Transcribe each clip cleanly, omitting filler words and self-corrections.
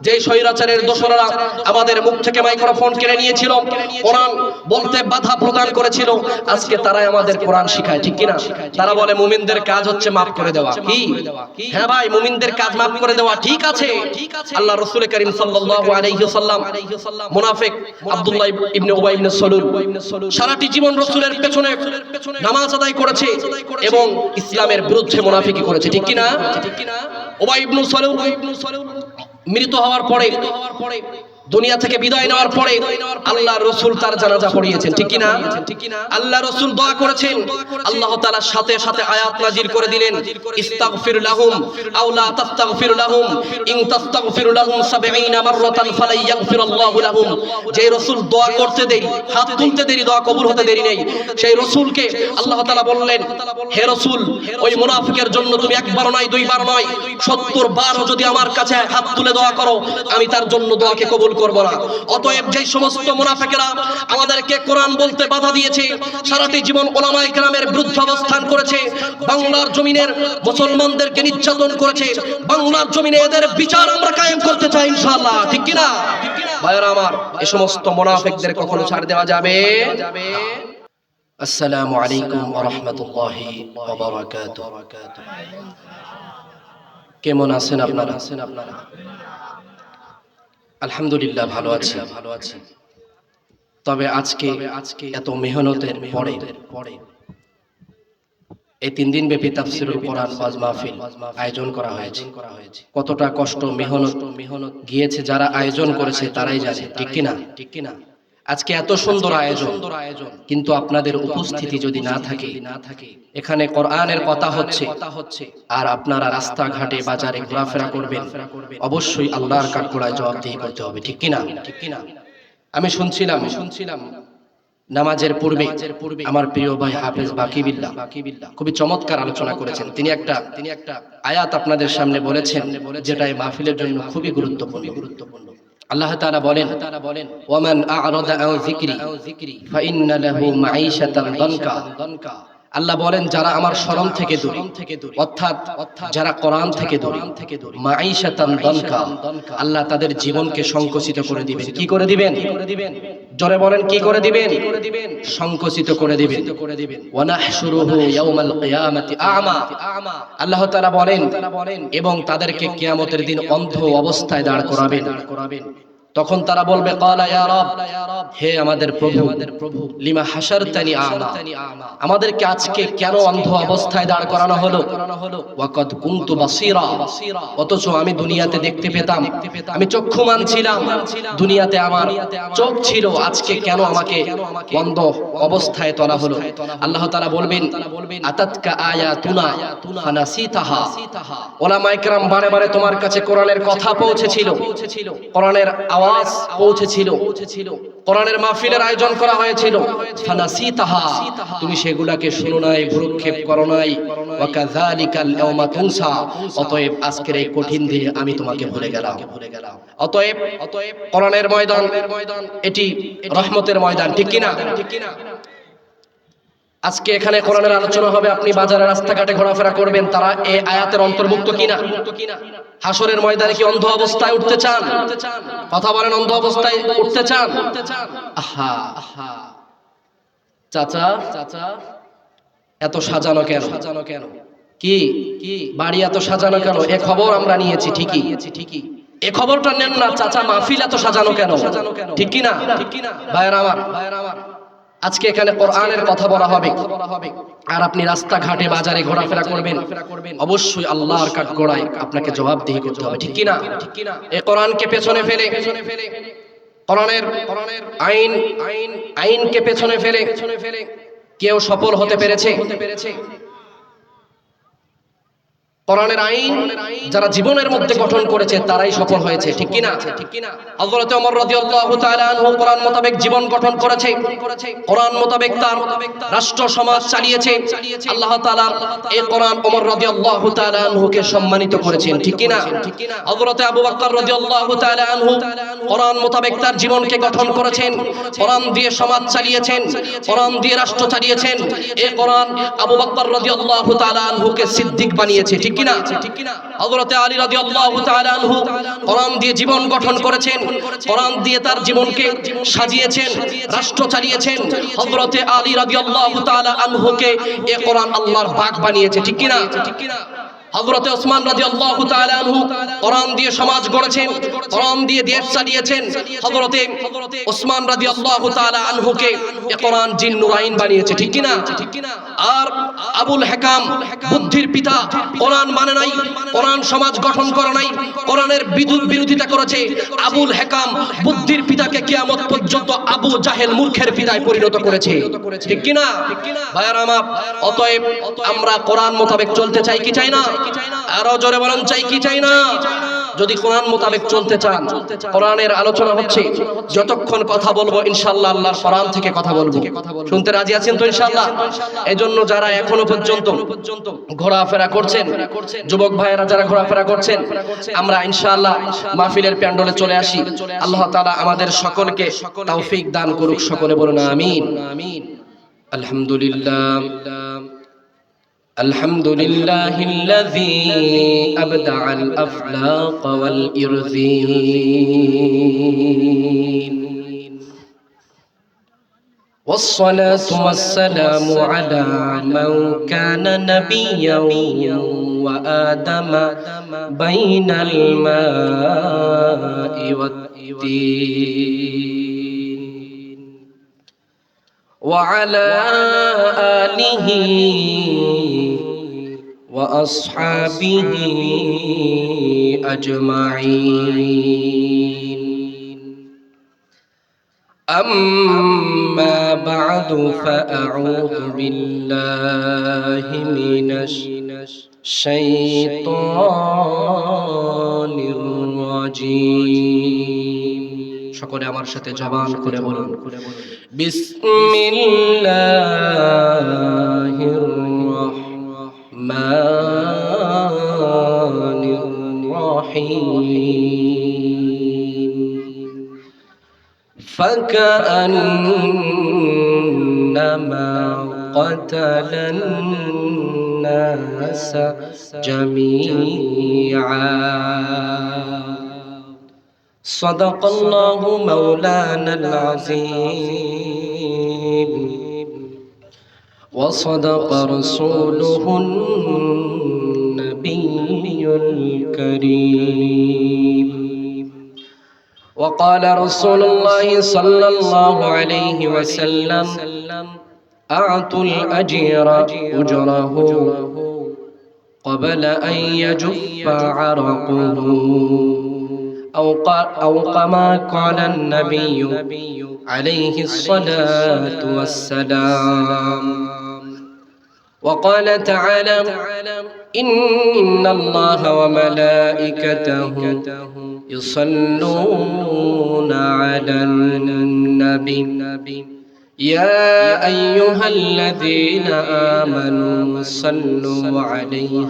যে স্বৈরাচারের দোসররা আমাদের মুখ থেকে মাইক্রোফোন কেড়ে নিয়েছিল, কোরআন বলতে বাধা প্রদান করেছিল, আজকে তারাই আমাদের কোরআন শিখায়, ঠিক কিনা? তারা বলে মুমিনদের কাজ হচ্ছে মাফ করে দেওয়া। কি? হ্যাঁ ভাই, মুমিনদের কাজ মাফ করে দেওয়া ঠিক আছে। আল্লাহ রাসূল করিম সাল্লাল্লাহু আলাইহি ওয়াসাল্লাম মুনাফিক আব্দুল্লাহ ইবনে উবাই ইবনে সালুল সারাটি জীবন রাসূলের পেছনে নামাজ আদায় করেছে এবং ইসলামের বিরুদ্ধে মুনাফিকি করেছে, ঠিক কিনা? উবাই ইবনে সালুল মৃত হওয়ার পরে, দুনিয়া থেকে বিদায় নেওয়ার পরে আল্লাহ রাসূল তার জানাজা পড়িয়েছেন, ঠিক কিনা? আল্লাহ রাসূল দোয়া করেছেন, আল্লাহ তাআলা সাথে সাথে আয়াত নাযিল করে দিলেন, ইস্তাগফির লাহুম আও লা তাস্তাগফির লাহুম ইন তাস্তাগফির লাহুম ৭০ মাররাতান ফালাইয়াগফিরাল্লাহু লাহুম। যে রাসূল দোয়া করতে দেরি, হাত তুলতে দেরি, দোয়া কবুল হতে দেরি নেই, সেই রাসূলকে আল্লাহ তাআলা বললেন, হে রাসূল, ওই মুনাফিকের জন্য তুমি একবার নয় দুইবার নয় ৭০ বারও যদি আমার কাছে হাত তুলে দোয়া করো, আমি তার জন্য দোয়াকে কবুল করব না। অতএব যে সমস্ত মুনাফিকরা আমাদেরকে কোরআন বলতে বাধা দিয়েছে, সারাটি জীবন উলামায়ে কেরামের বিরুদ্ধে অবস্থান করেছে, বাংলার জমিনের মুসলমানদেরকে নির্যাতন করেছে, বাংলার জমিনে এদের বিচার আমরা কায়েম করতে চাই ইনশাআল্লাহ, ঠিক কি না? ভাইরা আমার, এই সমস্ত মুনাফিকদের কখনো ছাড় দেওয়া যাবে? আসসালামু আলাইকুম ওয়া রাহমাতুল্লাহি ওয়া বারাকাতুহু। কেমন আছেন আপনারা? আলহামদুলিল্লাহ ভালো আছি। তবে আজকে এত মেহনতের পরে এই 3 দিন ব্যাপী তাফসীরুল কোরআন ওয়াজ মাহফিল আয়োজন করা হয়েছে। কতটা কষ্ট মেহনত গিয়েছে যারা আয়োজন করেছে তারাই জানে, ঠিক কিনা? আজকে এত সুন্দর আয়োজন, কিন্তু আপনাদের উপস্থিতি যদি না থাকে, এখানে কোরআনের কথা হচ্ছে আর আপনারা রাস্তাঘাটে বাজারে ঘোরাফেরা করবেন, অবশ্যই আল্লাহর কাঠগড়ায় জবাবদিহি করতে হবে, ঠিক কিনা? আমি শুনছিলাম নামাজের পূর্বে আমার প্রিয় ভাই হাফেজ বাকি বিল্লাহ খুবই চমৎকার আলোচনা করেছেন। তিনি একটা আয়াত আপনাদের সামনে বলেছেন, যেটা এই মাহফিলের জন্য খুবই গুরুত্বপূর্ণ। আল্লাহ তাআলা বলেন, ওয়ামান আ'রাদা আন যিকরি ফাইন্না লাহু মাঈশাতান দানকা। আল্লাহ বলেন, যারা আমার স্মরণ থেকে দূরে, অর্থাৎ যারা কোরআন থেকে দূরে, মাঈশাতান দানকা, আল্লাহ তাদের জীবনকে সংকুচিত করে দিবেন। কি করে দিবেন? জোরে বলেন, কি করে দিবেন? সংকুচিত করে দিবেন। ওয়া নাহশুরুহু ইয়াওমাল কিয়ামাতি আ'মা। আল্লাহ তাআলা বলেন, এবং তাদেরকে কিয়ামতের দিন অন্ধ অবস্থায় দাঁড় করাবেন। তখন তারা বলবে, ক্বালা ইয়া রাব, হে আমাদের প্রভু, লিমা হাশারতানি আ'মা, আমাদেরকে আজকে কেন অন্ধ অবস্থায় দাঁড় করানো হলো? ওয়া কদ কুনতু বাসীরা, অথচ আমি দুনিয়াতে দেখতে পেতাম, আমি চক্ষুমান ছিলাম, দুনিয়াতে আমার চোখ ছিল, আজকে কেন আমাকে অন্ধ অবস্থায় তোলা হলো? আল্লাহ তাআলা বলবেন, আতাতকা আয়াতুনা ফানাসিতাহা। উলামায়ে কেরাম বারে বারে তোমার কাছে কোরআনের কথা পৌঁছেছিল, কোরআনের আওয়াজ পৌঁছেছিল, কোরআনের মাহফিলের আয়োজন করা হয়েছিল, ফানাসিতাহা, তুমি সেগুলাকে শুনো নাই, ভ্রুক্ষেপ করো নাই। ওয়া কাযালিকাল ইয়াওমা তুনসা, অতএব আজকের এই কঠিন দিনে আমি তোমাকে ভুলে গেলাম। অতএব কোরআনের ময়দান এটি রহমতের ময়দান, ঠিক কিনা? আজকে এখানে কোরআনের আলোচনা হবে, আপনি বাজারে রাস্তাঘাটে ঘোরাফেরা করবেন, তারা এই আয়াতের অন্তর্ভুক্ত কিনা? হাসরের ময়দানে কি অন্ধ অবস্থায় উঠতে চান? কথা বলেন, অন্ধ অবস্থায় উঠতে চান? আহা চাচা, এত সাজানো কেন? কি বাড়ি এত সাজানো কেন? এ খবর আমরা নিয়েছি ঠিকই, এ খবরটা নেন না চাচা, মাহফিল এত সাজানো কেন? ঠিক কিনা? ভাইরা আমার, আজকে এখানে কোরআনের কথা বলা হবে, আর আপনি রাস্তাঘাটে বাজারে ঘোরাফেরা করবেন, অবশ্যই আল্লাহর কাঠগড়ায় আপনাকে জবাবদিহি করতে হবে, ঠিক কিনা? এই কোরআনকে পেছনে ফেলে, কোরআনের আইনকে পেছনে ফেলে কেউ সফল হতে পেরেছে? কোরআনের আইন যারা জীবনের মধ্যে গঠন করেছে তারাই সফল হয়েছে, ঠিক কিনা? হযরত ওমর রাদিয়াল্লাহু তাআলা আনহু কোরআন মোতাবেক জীবন গঠন করেছে, কোরআন মোতাবেক তার রাষ্ট্র সমাজ চালিয়েছে। আল্লাহ তাআলা এই কোরআন ওমর রাদিয়াল্লাহু তাআলা আনহুকে সম্মানিত করেছেন, ঠিক কিনা? হযরত আবু বকর রাদিয়াল্লাহু তাআলা আনহু কোরআন মোতাবেক তার জীবনকে গঠন করেছেন, কোরআন দিয়ে সমাজ চালিয়েছেন, কোরআন দিয়ে রাষ্ট্র চালিয়েছেন। এই কোরআন আবু বকর রাদিয়াল্লাহু তাআলা আনহুকে সিদ্দিক বানিয়েছে, ঠিক কিনা? হযরতে আলী রাদিয়াল্লাহু তাআলা আনহু কোরআন দিয়ে জীবন গঠন করেছেন, কোরআন দিয়ে তার জীবনকে সাজিয়েছেন, রাষ্ট্র চালিয়েছেন। হযরতে আলী রাদিয়াল্লাহু তাআলা আনহুকে এ কোরআন আল্লাহর বাগ বানিয়েছে, ঠিক কিনা? হযরতে ওসমান রাদিয়াল্লাহু তাআলা আনহু কোরআন দিয়ে সমাজ গড়েছেন, কোরআন দিয়ে দেশ চালিয়েছেন। হযরতে ওসমান রাদিয়াল্লাহু তাআলা আনহুকে এ কোরআন জিন্নুর আইন বানিয়েছে, ঠিক কিনা? আর আবুল হেকাম বুদ্ধির পিতা কোরআন মানে নাই, কোরআন সমাজ গঠন করে নাই, কোরআনের বিরোধিতা করেছে। আবুল হেকাম বুদ্ধির পিতাকে কিয়ামত পর্যন্ত আবু জাহেল মূর্খের পিতায় পরিণত করেছে, ঠিক কিনা? ভাইরা আমার, অতএব আমরা কোরআন মোতাবেক চলতে চাই কি চাই না? আরো জোরে বলেন, চাই কি চাই না? যদি কোরআন মোতাবেক চলতে চান, কোরআনের আলোচনা হচ্ছে, যতক্ষণ কথা বলবো ইনশাআল্লাহ আল্লাহর কোরআন থেকে কথা বলবো। শুনতে রাজি আছেন তো ইনশাআল্লাহ? এজন্য যারা এখনো পর্যন্ত ঘোরাফেরা করছেন, যুবক ভাইয়েরা যারা ঘোরাফেরা করছেন, আমরা ইনশাআল্লাহ মাহফিলের প্যান্ডলে চলে আসি। আল্লাহ তাআলা আমাদের সকলকে তৌফিক দান করুক, সকলে বলুন আমিন। আলহামদুলিল্লাহ الحمد لله الذي أبدع الأفلاق والإرذين والصلاة والسلام على من كان نبيا وآدم بين الماء والدين وعلى آله وأصحابه أجمعين أما بعد فأعوذ بالله من الشيطان الرجيم সকলে আমার সাথে জবান করে বলুন, বিসমিল্লাহির রহমানির রহিম فكأنما قتل الناس جميعا صدق الله مولانا العظيم وصدق رسوله النبي الكريم وقال رسول الله صلى الله عليه وسلم أعطوا الأجير أجره قبل أن يجف عرقه أو كما قال النبي عليه الصلاة والسلام وقال تعالى إن الله وملائكته يصلون على النبي يا أيها الذين آمنوا صلوا عليه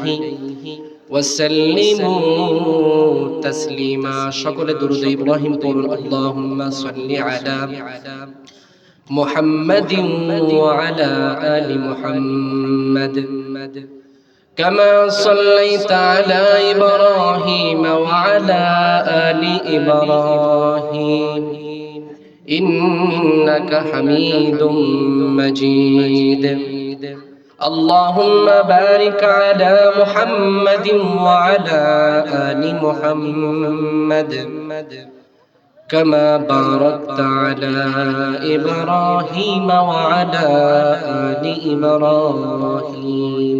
وسلموا تسليما شكر درود إبراهيم قول اللهم صل على محمد وعلى آل محمد كما صليت على إبراهيم وعلى آل إبراهيم إنك حميد مجيد اللهم بارك على محمد وعلى آل محمد كما باركت على إبراهيم وعلى آل إبراهيم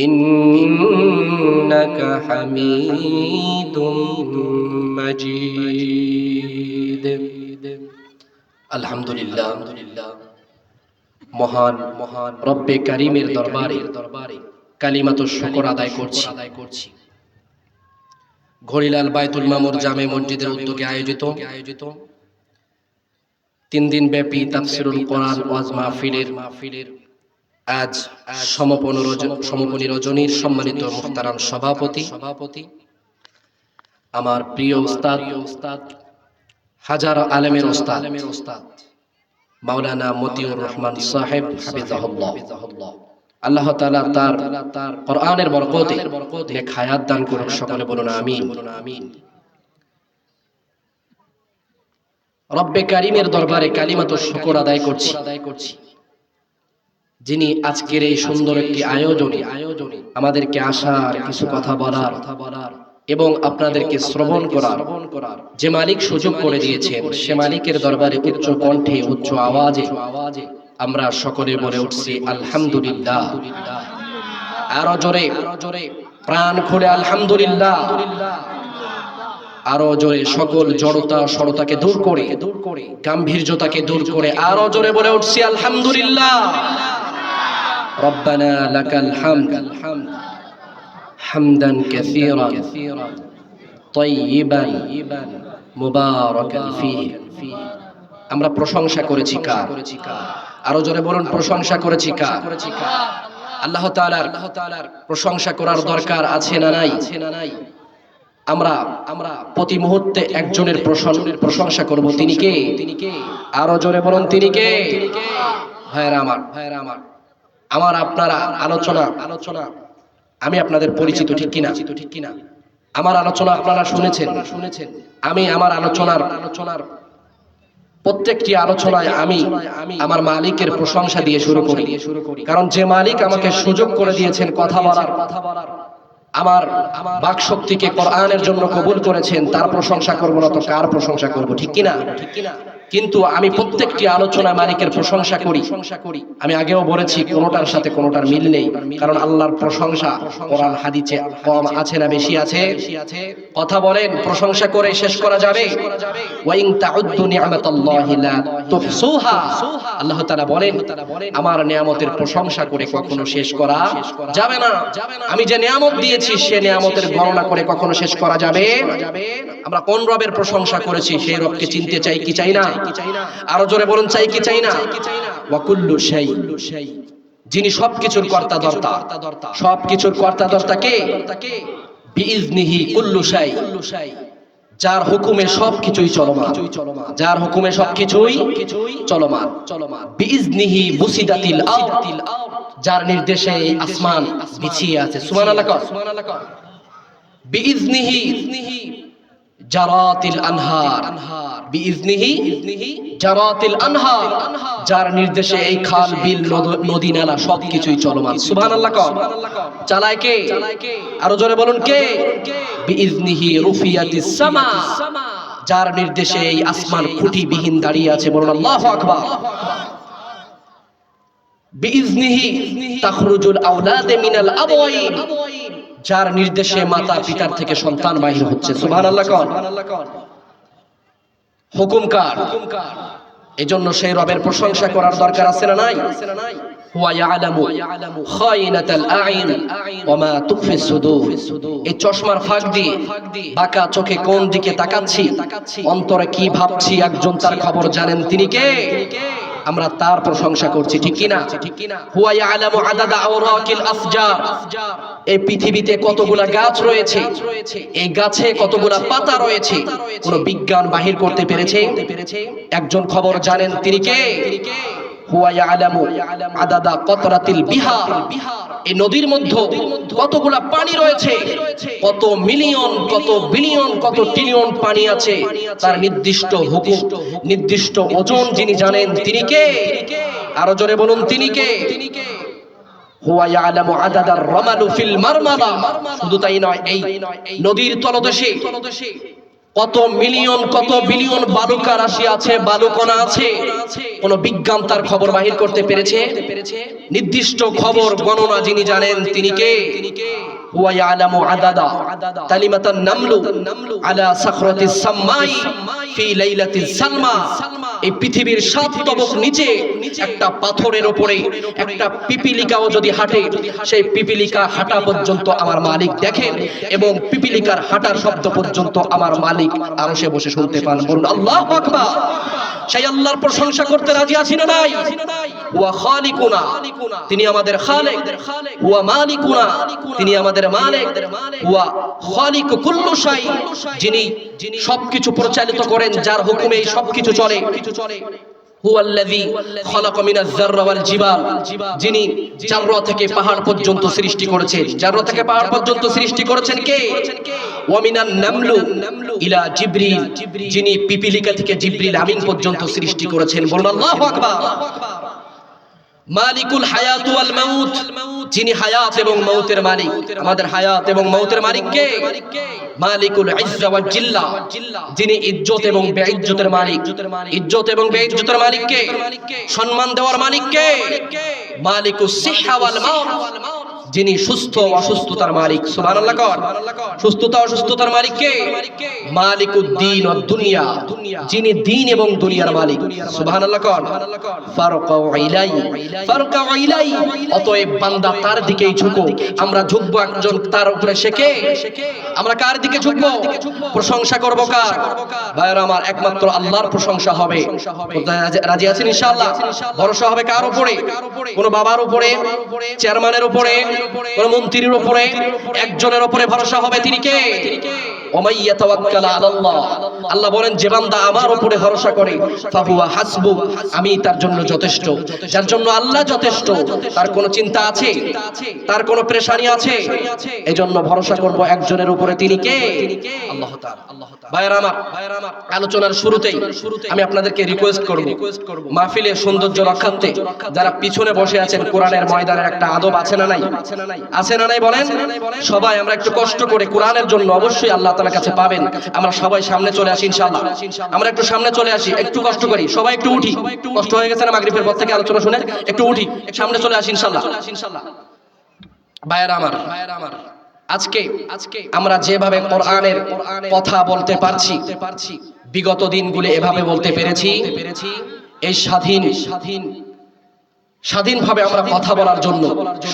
إنك حميد مجيد الحمد لله মহান রব্বে কারীমের দরবারে কালিমাতুশ শুকর আদায় করছি। ঘড়িলাল বায়তুল মামুর জামে মসজিদের উদ্যোগে আয়োজিত 3 দিন ব্যাপী তাফসীরুল কোরআন ওয়াজ মাহফিলের আজ সমাপনী রজনীর সম্মানিত মুহতারাম সভাপতি আমার প্রিয় উস্তাদ হাজার আলেমের উস্তাদ মাওলানা মতিউর রহমান সাহেব হাফিজাহুল্লাহ, আল্লাহ তাআলা তার কোরআনের বরকতে নেক হায়াত দান করুন। সকলে বলুন আমিন। রব্বে কারীমের দরবারে কালিমাতুশ শুকর আদায় করছি, যিনি আজকের এই সুন্দর একটি আয়োজনে আমাদেরকে আসার, কিছু কথা বলার এবং আপনাদেরকে শ্রবণ করার যে মালিক সুযোগ করে দিয়েছেন, সে মালিকের দরবারে উচ্চ কণ্ঠে উচ্চ আওয়াজে আমরা সকলে বলে উঠছি আলহামদুলিল্লাহ। আরো জোরে প্রাণ খুলে আলহামদুলিল্লাহ। আরো জোরে সকল জড়তা সরতাকে দূর করে গাম্ভীর্যতাকে দূর করে আরো জোরে বলে উঠছি আলহামদুলিল্লাহ। রব্বানা লাকাল হামদ হামদান কাসীরান তাইয়িবান মুবারাকান ফীহি। আমরা প্রশংসা করেছি কার? আরো জোরে বলুন, প্রশংসা করেছি কার? আল্লাহ তাআলার প্রশংসা করার দরকার আছে না নাই? আমরা প্রতি মুহূর্তে একজনের প্রশংসা করব। তিনি কে? আরো জোরে বলুন, তিনি কে? ভাইরা আমার আপনারা আলোচনা আমি আপনাদের পরিচিত, ঠিক কিনা? আমার আলোচনা আপনারা শুনেছেন। আমি আমার আলোচনার প্রত্যেকটি আলোচনায় আমি আমার মালিকের প্রশংসা দিয়ে শুরু করি, কারণ যে মালিক আমাকে সুযোগ করে দিয়েছেন কথা বলার, আমার বাক শক্তিকে কোরআনের জন্য কবুল করেছেন, তার প্রশংসা করব না তো কার প্রশংসা করব? ঠিক কিনা? কিন্তু আমি প্রত্যেকটি আলোচনা মালিকের প্রশংসা করি। আমি আগেও বলেছি, কোনোটার সাথে কোনোটার মিল নেই, কারণ আল্লাহর প্রশংসা কোরআন হাদিসে কম আছে না বেশি আছে? কথা বলেন, প্রশংসা করে শেষ করা যাবে? ওয়া ইন তাউদ্দু নি'মাতাল্লাহি লা তুহসুহা। আল্লাহ তাআলা বলেন, আমার নিয়ামতের প্রশংসা করে কখনো শেষ করা যাবে না। আমি যে নিয়ামত দিয়েছি সে নিয়ামতের গণনা করে কখনো শেষ করা যাবে? আমরা কোন রবের প্রশংসা করেছি সেই রবকে চিনতে চাই কি চাই না? আরো জোরে বলুন, চাই কি চাই না? ওয়া কুল্লু শাই, যিনি সবকিছুর কর্তা ধর্তা, সবকিছুর কর্তা ধর্তা কে? বিইজনিহি কুল্লু শাই, যার হুকুমে সবকিছুই চলমান, যার হুকুমে সবকিছুই চলমান। বিইজনিহি বুসিদাতিল আরদ, যার নির্দেশে আসমান বিছিয়ে আছে। সুবহানাল্লাহ। বিইজনিহি জারাতিল আনহার, বিইজনিহি জারাতিল আনহার, যার নির্দেশে এই খাল বিল নদী নালা সবকিছুই চলমান। সুবহানাল্লাহ। চালায় কে? আরো জোরে বলুন, কে? বিইজনিহি রুফিয়াতিস সামা, যার নির্দেশে এই আসমান খুঁটিবিহীন দাঁড়িয়ে আছে। বলুন আল্লাহু আকবার। বিইজনিহি তাখরুজুল আওলাদ মিনাল আবওয়াইন, যার নির্দেশে মাতা পিতার থেকে সন্তান বাহির হচ্ছে। সুবহানাল্লাহ। হুকুম কার? এজন্য সেই রবের প্রশংসা করার দরকার আছে না নাই? হুয়া ইয়ালামু খায়িনাতাল আইন ওয়া মা তুখফিস সুদূর। এই চশমার ফাঁক দিয়ে বাঁকা চোখে কোন দিকে তাকাচ্ছি, অন্তরে কি ভাবছি, একজন তার খবর জানেন। তিনি কে? আমরা তার প্রশংসা করছি, ঠিক কিনা? হুয়া ইয়ালামু আদাদা আওরাকিল আফজার, এই পৃথিবীতে কতগুলা গাছ রয়েছে, এই গাছে কতগুলা পাতা রয়েছে, কোন বিজ্ঞান বাহির করতে পেরেছে? একজন খবর জানেন। তিনি কে? হুয়া ইয়ালামু আদাদা কতরাতিল বিহার, এই নদীর মধ্যে কতগুলা পানি রয়েছে, কত মিলিয়ন, কত বিলিয়ন, কত ট্রিলিয়ন পানি আছে, তার নির্দিষ্ট হুকুম, নির্দিষ্ট ওজন যিনি জানেন তিনি কে? আরো জোরে বলুন, তিনি কে? হুয়া ইয়ালামু আদাদার রামালু ফিল মারমাদা। শুধু তাই নয়, এই নদীর তলদেশে কত মিলিয়ন, কত বিলিয়ন বালুকা রাশি আছে, বালুকণা আছে, কোন বিজ্ঞান তার খবর বাহির করতে পেরেছে? নির্দিষ্ট খবর গণনা যিনি জানেন তিনি কে? হুয়া ইয়ালামু আদাদা তালিমাতান নামলু আলা সাখরাতিস সামাই ফি লাইলাতিস সালমা। এই পৃথিবীর 7 তবক নিচে একটা পাথরের উপরে একটা পিপিলিকাও যদি হাঁটে, সেই পিপিলিকা হাঁটা পর্যন্ত আমার মালিক দেখেন, এবং পিপিলিকার হাঁটার শব্দ পর্যন্ত আমার মালিক আরশে বসে শুনতে পান। বলুন আল্লাহু আকবার। সেই আল্লাহর প্রশংসা করতে রাজি আছি না নাই? ওয়া খালিকুনা, তিনি আমাদের খালেক। ওয়া মালিকুনা, তিনি আমাদের মালিক। ওয়া খালিকু কুল্লু শাই, যিনি সবকিছু পরিচালিত করেন, যার হুকুমে সবকিছু চলে। হুয়াল্লাযী খালাকা মিনাজ যাররা ওয়াল জিবাল, যিনি জাররা থেকে পাহাড় পর্যন্ত সৃষ্টি করেছেন। জাররা থেকে পাহাড় পর্যন্ত সৃষ্টি করেছেন কে? ওয়া মিনান নামলু ইলা জিবরিল, যিনি পিপিলিকা থেকে জিবরিল আমিন পর্যন্ত সৃষ্টি করেছেন। বলুন আল্লাহু আকবার। মালিকুল হায়াত ওয়াল মাউত, যিনি হায়াত এবং মউতের মালিক। আমাদের হায়াত এবং মউতের মালিক কে? মালিকুল ইজ্জা ওয়াল জিল্লা, যিনি ইজ্জত এবং বেইজ্জতের মালিক। ইজ্জত এবং বেইজ্জতের মালিক কে? সম্মান দেওয়ার মালিক কে? মালিকুস সিহহা ওয়াল মাউত, যিনি সুস্থ অসুস্থতার মালিক। সুবহানাল্লাহ কর। সুস্থতা অসুস্থতার মালিক কে? মালিকুদ্দিন ওয়াদ দুনিয়া, যিনি দ্বীন এবং দুনিয়ার মালিক। সুবহানাল্লাহ কর। ফারকাউ ইলাই, ফারকাউ ইলাই, অতএব বান্দা তার দিকেই ঝুঁকো। আমরা ঝুঁকবো একজন তার উপরে, সে কে? আমরা কার দিকে ঝুঁকবো? প্রশংসা করব কার? ভাইরা আমার, একমাত্র আল্লাহর প্রশংসা হবে। রাজি আছেন ইনশাআল্লাহ? ভরসা হবে কার উপরে? কোন বাবার উপরে, চেয়ারম্যানের উপরে, কোন মন্ত্রীর উপরে, একজনের উপরে ভরসা হবে। তিনি কে? ওমাই ইয়াতাওয়াক্কাল আলাল্লাহ, আল্লাহ বলেন যে বান্দা আমার উপরে ভরসা করে, ফাহুয়া হাসবু, আমি তার জন্য যথেষ্ট। যার জন্য আল্লাহ যথেষ্ট, তার কোনো চিন্তা আছে? তার কোনো পেরেশানি আছে? এজন্য ভরসা করব একজনের উপরে। তিনি কে? আল্লাহ তাআলা। ভাইরা আমার, আলোচনার শুরুতেই আমি আপনাদেরকে রিকোয়েস্ট করব, মাহফিলের সৌন্দর্য রক্ষার্থে যারা পিছনে বসে আছেন, কোরআনের ময়দানের একটা আদব আছে না নাই? আছে না নাই বলেন? সবাই আমরা একটু কষ্ট করে কোরআনের জন্য অবশ্যই আল্লাহ তাআলার কাছে পাবেন। আমরা সবাই সামনে চলে আসি ইনশাআল্লাহ। আমরা একটু সামনে চলে আসি, একটু কষ্ট করি, সবাই একটু উঠি। কষ্ট হয়ে গেছে না মাগরিবের পর থেকে আলোচনা শুনে? একটু উঠি, সামনে চলে আসি ইনশাআল্লাহ। ভাইরা আমার, আজকে আমরা যেভাবে কোরআনের কথা বলতে পারছি, বিগত দিনগুলো এভাবে বলতে পেরেছি, এই স্বাধীনভাবে আমরা কথা বলার জন্য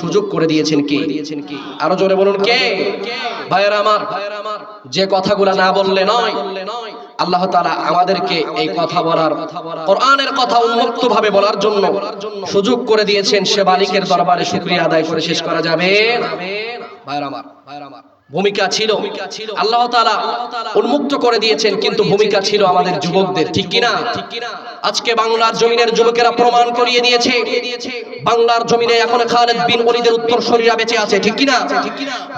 সুযোগ করে দিয়েছেন কে? আরো জোরে বলুন কে? ভাইরা আমার, যে কথাগুলো না বললে নয়, আল্লাহ তাআলা আমাদেরকে এই কথা বলার, কোরআনের কথা উন্মুক্ত ভাবে বলার জন্য সুযোগ করে দিয়েছেন। সে মালিকের দরবারে শুকরিয়া আদায় করে শেষ করা যাবে না। ভাইরা আমার, ভূমিকা ছিল, আল্লাহ তাআলা উন্মুক্ত করে দিয়েছেন, কিন্তু ভূমিকা ছিল আমাদের যুবকদের। ঠিক কিনা? আজকে বাংলার জমিনের যুবকেরা প্রমাণ করিয়ে দিয়েছে, বাংলার জমিনে এখন খালেদ বিন ওলীদের উত্তরসূরিরা বেঁচে আছে। ঠিক কিনা?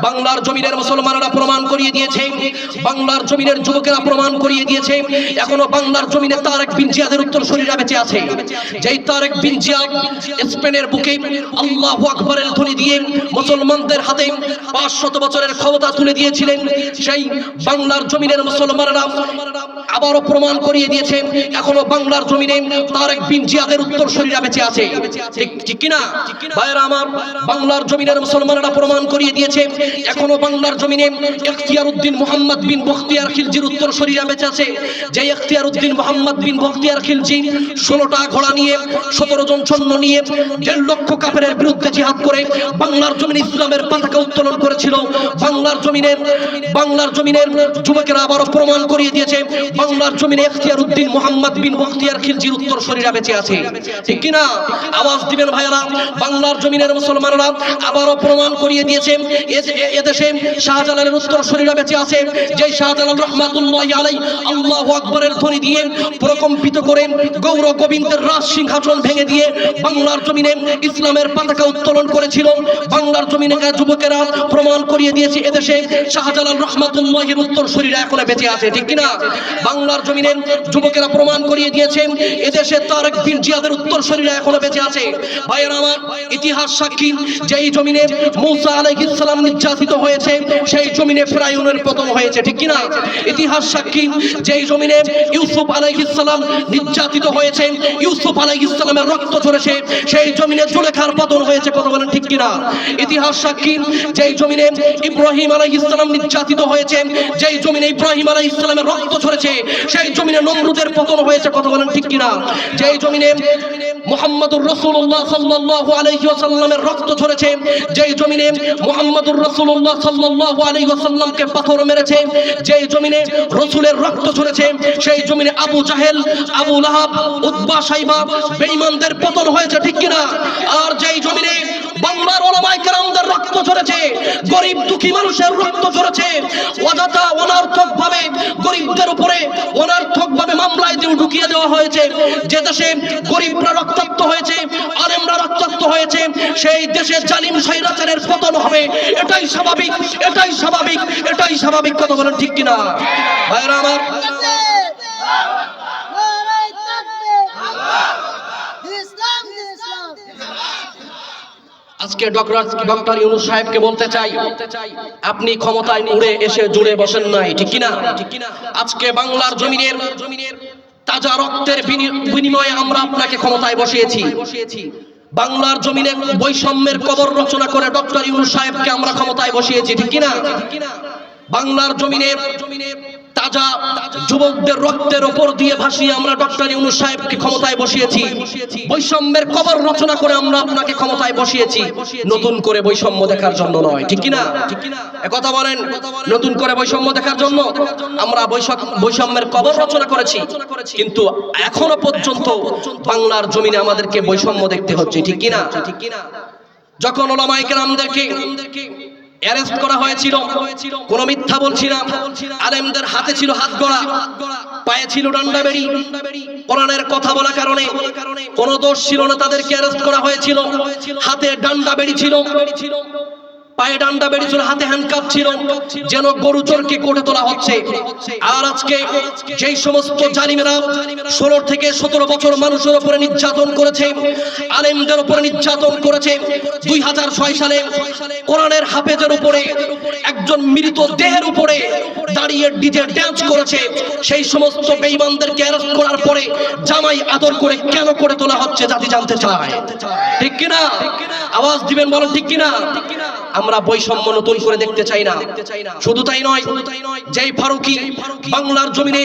বাংলার জমিনের মুসলমানরা প্রমাণ করিয়ে দিয়েছে, বাংলার জমিনের যুবকেরা প্রমাণ করিয়ে দিয়েছে, এখনো বাংলার জমিনে তারেক বিন জিয়াদের উত্তরসূরিরা বেঁচে আছে। যেই তারেক বিন জিয়াদ স্পেনের বুকে আল্লাহু আকবারের ধ্বনি দিয়ে মুসলমানদের হাতে 500 বছরের ক্ষমতা তুলে দিয়েছিলেন, সেই বাংলার জমিনের মুসলমানরা আবারও প্রমাণ করিয়ে দিয়েছে, এখনো বাংলার জমিনে তারেক বিন জিয়াদের উত্তরসূরিরা বেঁচে আছে। ঠিক কিনা? ভাইরা আমার, বাংলার জমিনের মুসলমানরা প্রমাণ করিয়ে দিয়েছে, এখনো বাংলার জমিনে ইখতিয়ার উদ্দিন মুহাম্মদ বিন বখতিয়ার খিলজির উত্তরসূরিরা বেঁচে আছে। যে ইখতিয়ার উদ্দিন মুহাম্মদ বিন বখতিয়ার খিলজি 16টা ঘোড়া নিয়ে, 17 জন সৈন্য নিয়ে 1.5 লক্ষ কাফেরের বিরুদ্ধে জিহাদ করে বাংলার জমিনে ইসলামের পতাকা উত্তোলন করেছিল। বাংলার জমিনের যুবকেরা আবারও প্রমাণ করিয়ে দিয়েছে, বাংলার জমিনে ইখতিয়ার উদ্দিন মুহাম্মদ বিন বখতিয়ার খিলজির উত্তরসূরিরা বেঁচে আছে। ঠিক কিনা? আওয়াজ দিবেন ভাইরা। বাংলার জমিনের মুসলমানরা আবারও প্রমাণ করিয়ে দিয়েছে, এদেশে শাহজালালের উত্তরসূরিরা বেঁচে আছে। যেই শাহজালাল রহমাতুল্লাহি আলাইহি আল্লাহু আকবারের ধ্বনি দিয়ে প্রকম্পিত করে গৌর গোবিন্দের রাজ সিংহাসন ভেঙে দিয়ে বাংলার জমিনে ইসলামের পতাকা উত্তোলন করেছিল। বাংলার জমিনে যুবকেরা প্রমাণ করিয়ে দিয়েছে, এদেশে শাহজালাল রহমাতুল্লাহির উত্তরসূরিরা এখনো বেঁচে আছে। ঠিক কিনা? বাংলার জমিনে যুবকেরা প্রমাণ করিয়ে দিয়েছে, এদেশে তারেক বিন জিয়াদের উত্তরসূরিরা এখনো বেঁচে আছে। ভাইরা আমার, ইতিহাস সাক্ষী, যেই জমিনে মূসা আলাইহিস সালাম নির্যাতিত হয়েছে, সেই জমিনে ফিরাউনের পতন হয়েছে। ঠিক কিনা? ইতিহাস সাক্ষী, যেই জমিনে ইউসুফ আলাইহিস সালাম নির্যাতিত হয়েছে, ইউসুফ আলাইহিস সালামের রক্ত ঝরেছে, সেই জমিনে জুলেখার পতন হয়েছে। কথা বলেন ঠিক কিনা? ইতিহাস সাক্ষী, যেই জমিনে ইব্রাহিম আলাইহিস সালাম নির্যাতিত হয়েছে, যেই জমিনে ইব্রাহিম আলাইহিস সালামের রক্ত ঝরেছে, সেই জমিনে নমরুদের পতন হয়েছে। কথা বলেন ঠিক কিনা? যেই জমিনে মুহাম্মদুর রাসূলুল্লাহ সাল্লাল্লাহু আলাইহি ওয়াসাল্লামের রক্ত ঝরেছে, যেই জমিনে মুহাম্মদুর রাসূলুল্লাহ সাল্লাল্লাহু আলাইহি ওয়াসাল্লামকে পাথর মেরেছে, যেই জমিনে রাসূলের রক্ত ঝরেছে, সেই জমিনে আবু জাহেল, আবু লাহাব, উতবা, শাইবা বেঈমানদের পতন হয়েছে। ঠিক কিনা? আর যেই জমিনে বাংলার উলামায়ে কেরামদের রক্ত ঝরেছে, গরিব দুঃখী মানুষের রক্ত ঝরেছে, অযথা অনর্থকভাবে গরিবদের উপরে অনর্থকভাবে মামলায় মধ্যেও ঢুকিয়ে দেওয়া হয়েছে। যে দেশে গরিবরা রক্তাক্ত হয়েছে, আলেমরা রক্তাক্ত হয়েছে, সেই দেশে জালিম স্বৈরাচারের পতন হবে। এটাই স্বাভাবিক, এটাই স্বাভাবিক, এটাই স্বাভাবিক। কথা বলেন ঠিক কিনা ভাইরা আমার? আজকে ডক্টর ইউনূস সাহেবকে বলতে চাই, আপনি ক্ষমতায় উড়ে এসে জুড়ে বসেন নাই, ঠিক কিনা? আজকে বাংলার জমিনের তাজা রক্তের বিনিময়ে আমরা আপনাকে ক্ষমতায় বসিয়েছি। বাংলার জমিনে বৈষম্যের কবর রচনা করে ডক্টর ইউনূস সাহেবকে আমরা ক্ষমতায় বসিয়েছি, ঠিক কিনা? বাংলার জমিনে তাজা যুবকদের রক্তের উপর দিয়ে ভাসিয়ে আমরা ডক্টর ইউনূস সাহেবকে ক্ষমতায় বসিয়েছি। বৈষম্যের কবর রচনা করে আমরা আপনাকে ক্ষমতায় বসিয়েছি, নতুন করে বৈষম্য দেখার জন্য নয়, ঠিক কিনা? একথা বলেন, নতুন করে বৈষম্য দেখার জন্য আমরা বৈষম্যের কবর রচনা করেছি, কিন্তু এখনো পর্যন্ত বাংলার জমিনে আমাদেরকে বৈষম্য দেখতে হচ্ছে, ঠিক কিনা? যখন উলামায়ে কেরামদেরকে অ্যারেস্ট করা হয়েছিল, কোন মিথ্যা বলছি না, আলেমদের হাতে ছিল হাত গড়া, পায়ে ছিল ডান্ডা বেড়ি, কোরআনের কথা বলা কারণে কোন দোষ ছিল না, তাদেরকে অ্যারেস্ট করা হয়েছিল। হাতে ডান্ডা বেড়ি ছিল, পায়ে ডান্ডা বেড়ি ছিল, হাতে হ্যান্ডকাপ ছিল, যেন গরু চোরকে কোর্টে তোলা হচ্ছে। আর আজকে যেই সমস্ত জালিমেরা 16 থেকে 17 বছর মানুষের উপরে নির্যাতন করেছে, আলেমদের উপরে নির্যাতন করেছে, 2006 সালে কোরআনের হাফেজের উপরে, একজন মৃত দেহের উপরে দাঁড়িয়ে ডিজে ড্যান্স করেছে, সেই সমস্ত বেঈমানদেরকে অ্যারেস্ট করার পরে জামাই আদর করে কেন করে তোলা হচ্ছে জাতি জানতে চায়, ঠিক কিনা? আওয়াজ দিবেন, বলেন ঠিক কিনা? আমরা বৈষম্য নতুন করে দেখতে চাই না। শুধু তাই নয়, যেই ফারুকী বাংলার জমিনে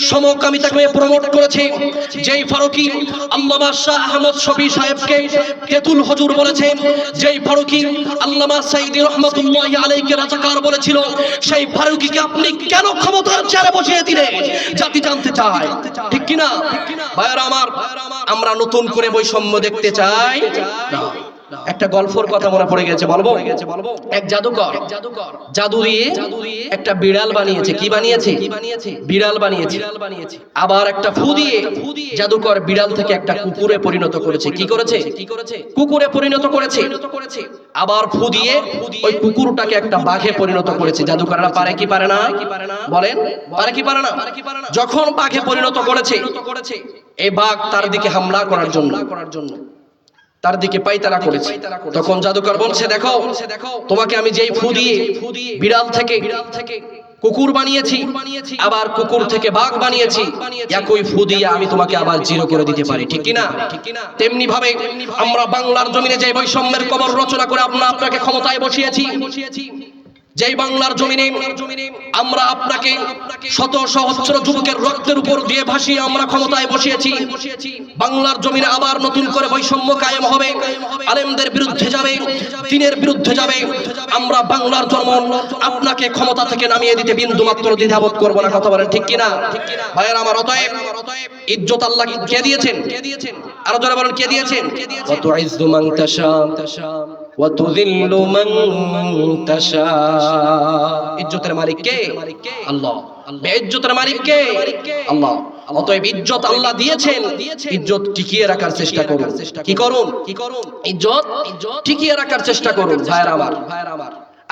সমকামিতাকে প্রমোট করেছে, যেই ফারুকী আল্লামা শাহ আহমদ শফী সাহেবকে তেতুল হুজুর বলেছে, যেই ফারুকী আল্লামা সাইদি রহমাতুল্লাহি আলাইহিকে রাজাকার বলেছিল, সেই ফারুকীকে আপনি কেন ক্ষমতার চেয়ারে বসিয়ে দিলেন জাতি জানতে চায়, ঠিক কিনা ভাইরা আমার? আমরা নতুন করে বৈষম্য দেখতে চাই না। একটা গল্পের কথা মনে পড়ে গেছে, বলবো? এক জাদুকর জাদু দিয়ে একটা বিড়াল বানিয়েছে। কি বানিয়েছে? বিড়াল বানিয়েছে। আবার একটা ফু দিয়ে জাদুকর বিড়াল থেকে একটা কুকুরে পরিণত করেছে। কি করেছে? কুকুরে পরিণত করেছে। আবার ফু দিয়ে ওই কুকুরটাকে একটা বাঘে পরিণত করেছে। জাদুকররা পারে কি পারে না? বলেন, পারে কি পারে না? যখন বাঘে পরিণত করেছে, এই বাঘ তার দিকে হামলা করার জন্য তার দিকে পায়তারা করেছে। তখন জাদুকর বলছে, দেখো তোমাকে আমি যেই ফু দিয়ে বিড়াল থেকে কুকুর বানিয়েছি, আবার কুকুর থেকে বাঘ বানিয়েছি, একই ফু দিয়ে আমি তোমাকে আবার জিরো করে দিতে পারি, ঠিক কিনা? তেমনি ভাবে আমরা বাংলার জমিনে যে বৈষম্যের কবর রচনা করে আপনাকে ক্ষমতায় বসিয়েছি, যেই বাংলার জমিনে আমরা আপনাকে শত সহস্র যুবকের রক্তের উপর দিয়ে ভাসিয়ে আমরা ক্ষমতায় বসিয়েছি, বাংলার জমিনে আবার নতুন করে বৈষম্য কায়েম হবে, আলেমদের বিরুদ্ধে যাবে, দ্বীনের বিরুদ্ধে যাবে। আমরা বাংলার জনগণ আপনাকে ক্ষমতা থেকে নামিয়ে দিতে বিন্দুমাত্র দ্বিধাবোধ করব না। কথা বলেন ঠিক কিনা ভাইয়েরা আমার? অতএব ইজ্জত আল্লাহ কে দিয়েছেন? আরো জোরে বলেন, কে দিয়েছেন? ওয়াতুইজ্জু মান তাশা ওয়া তুযিল্লু মান তাশা। ইজ্জতের মালিক কে? আল্লাহ। বেইজ্জতের মালিক কে? আল্লাহ। অতএব ইজ্জত আল্লাহ দিয়েছেন, ইজ্জত টিকিয়ে রাখার চেষ্টা করুন। কি করুন? ইজ্জত টিকিয়ে রাখার চেষ্টা করুন ভাইয়েরা আমার।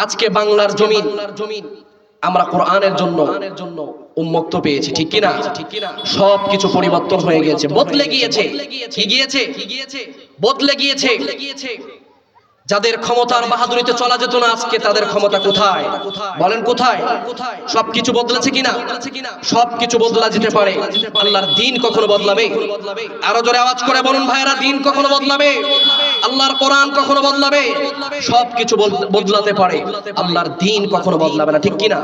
আজকে বাংলার জমিন আমরা কোরআনের জন্য উন্মুক্ত পেয়েছি, ঠিক কিনা? সবকিছু পরিবর্তন হয়ে গেছে, বদলে গিয়েছে। কি গিয়েছে? বদলে গিয়েছে। যাদের ক্ষমতার বাহাদুরিতে চলা যেত না, আজকে তাদের ক্ষমতা কোথায়? বলেন কোথায়? সবকিছু বদলেছে কিনা? সবকিছু বদলা যেতে পারে, আল্লাহর দ্বীন কখনো বদলাবে? আরো জোরে আওয়াজ করে বলুন ভাইরা, দ্বীন কখনো বদলাবে? আল্লাহর কোরআন কখনো বদলাবে? সবকিছু বদলাতে পারে, আল্লাহর দ্বীন কখনো বদলাবে না, ঠিক কিনা?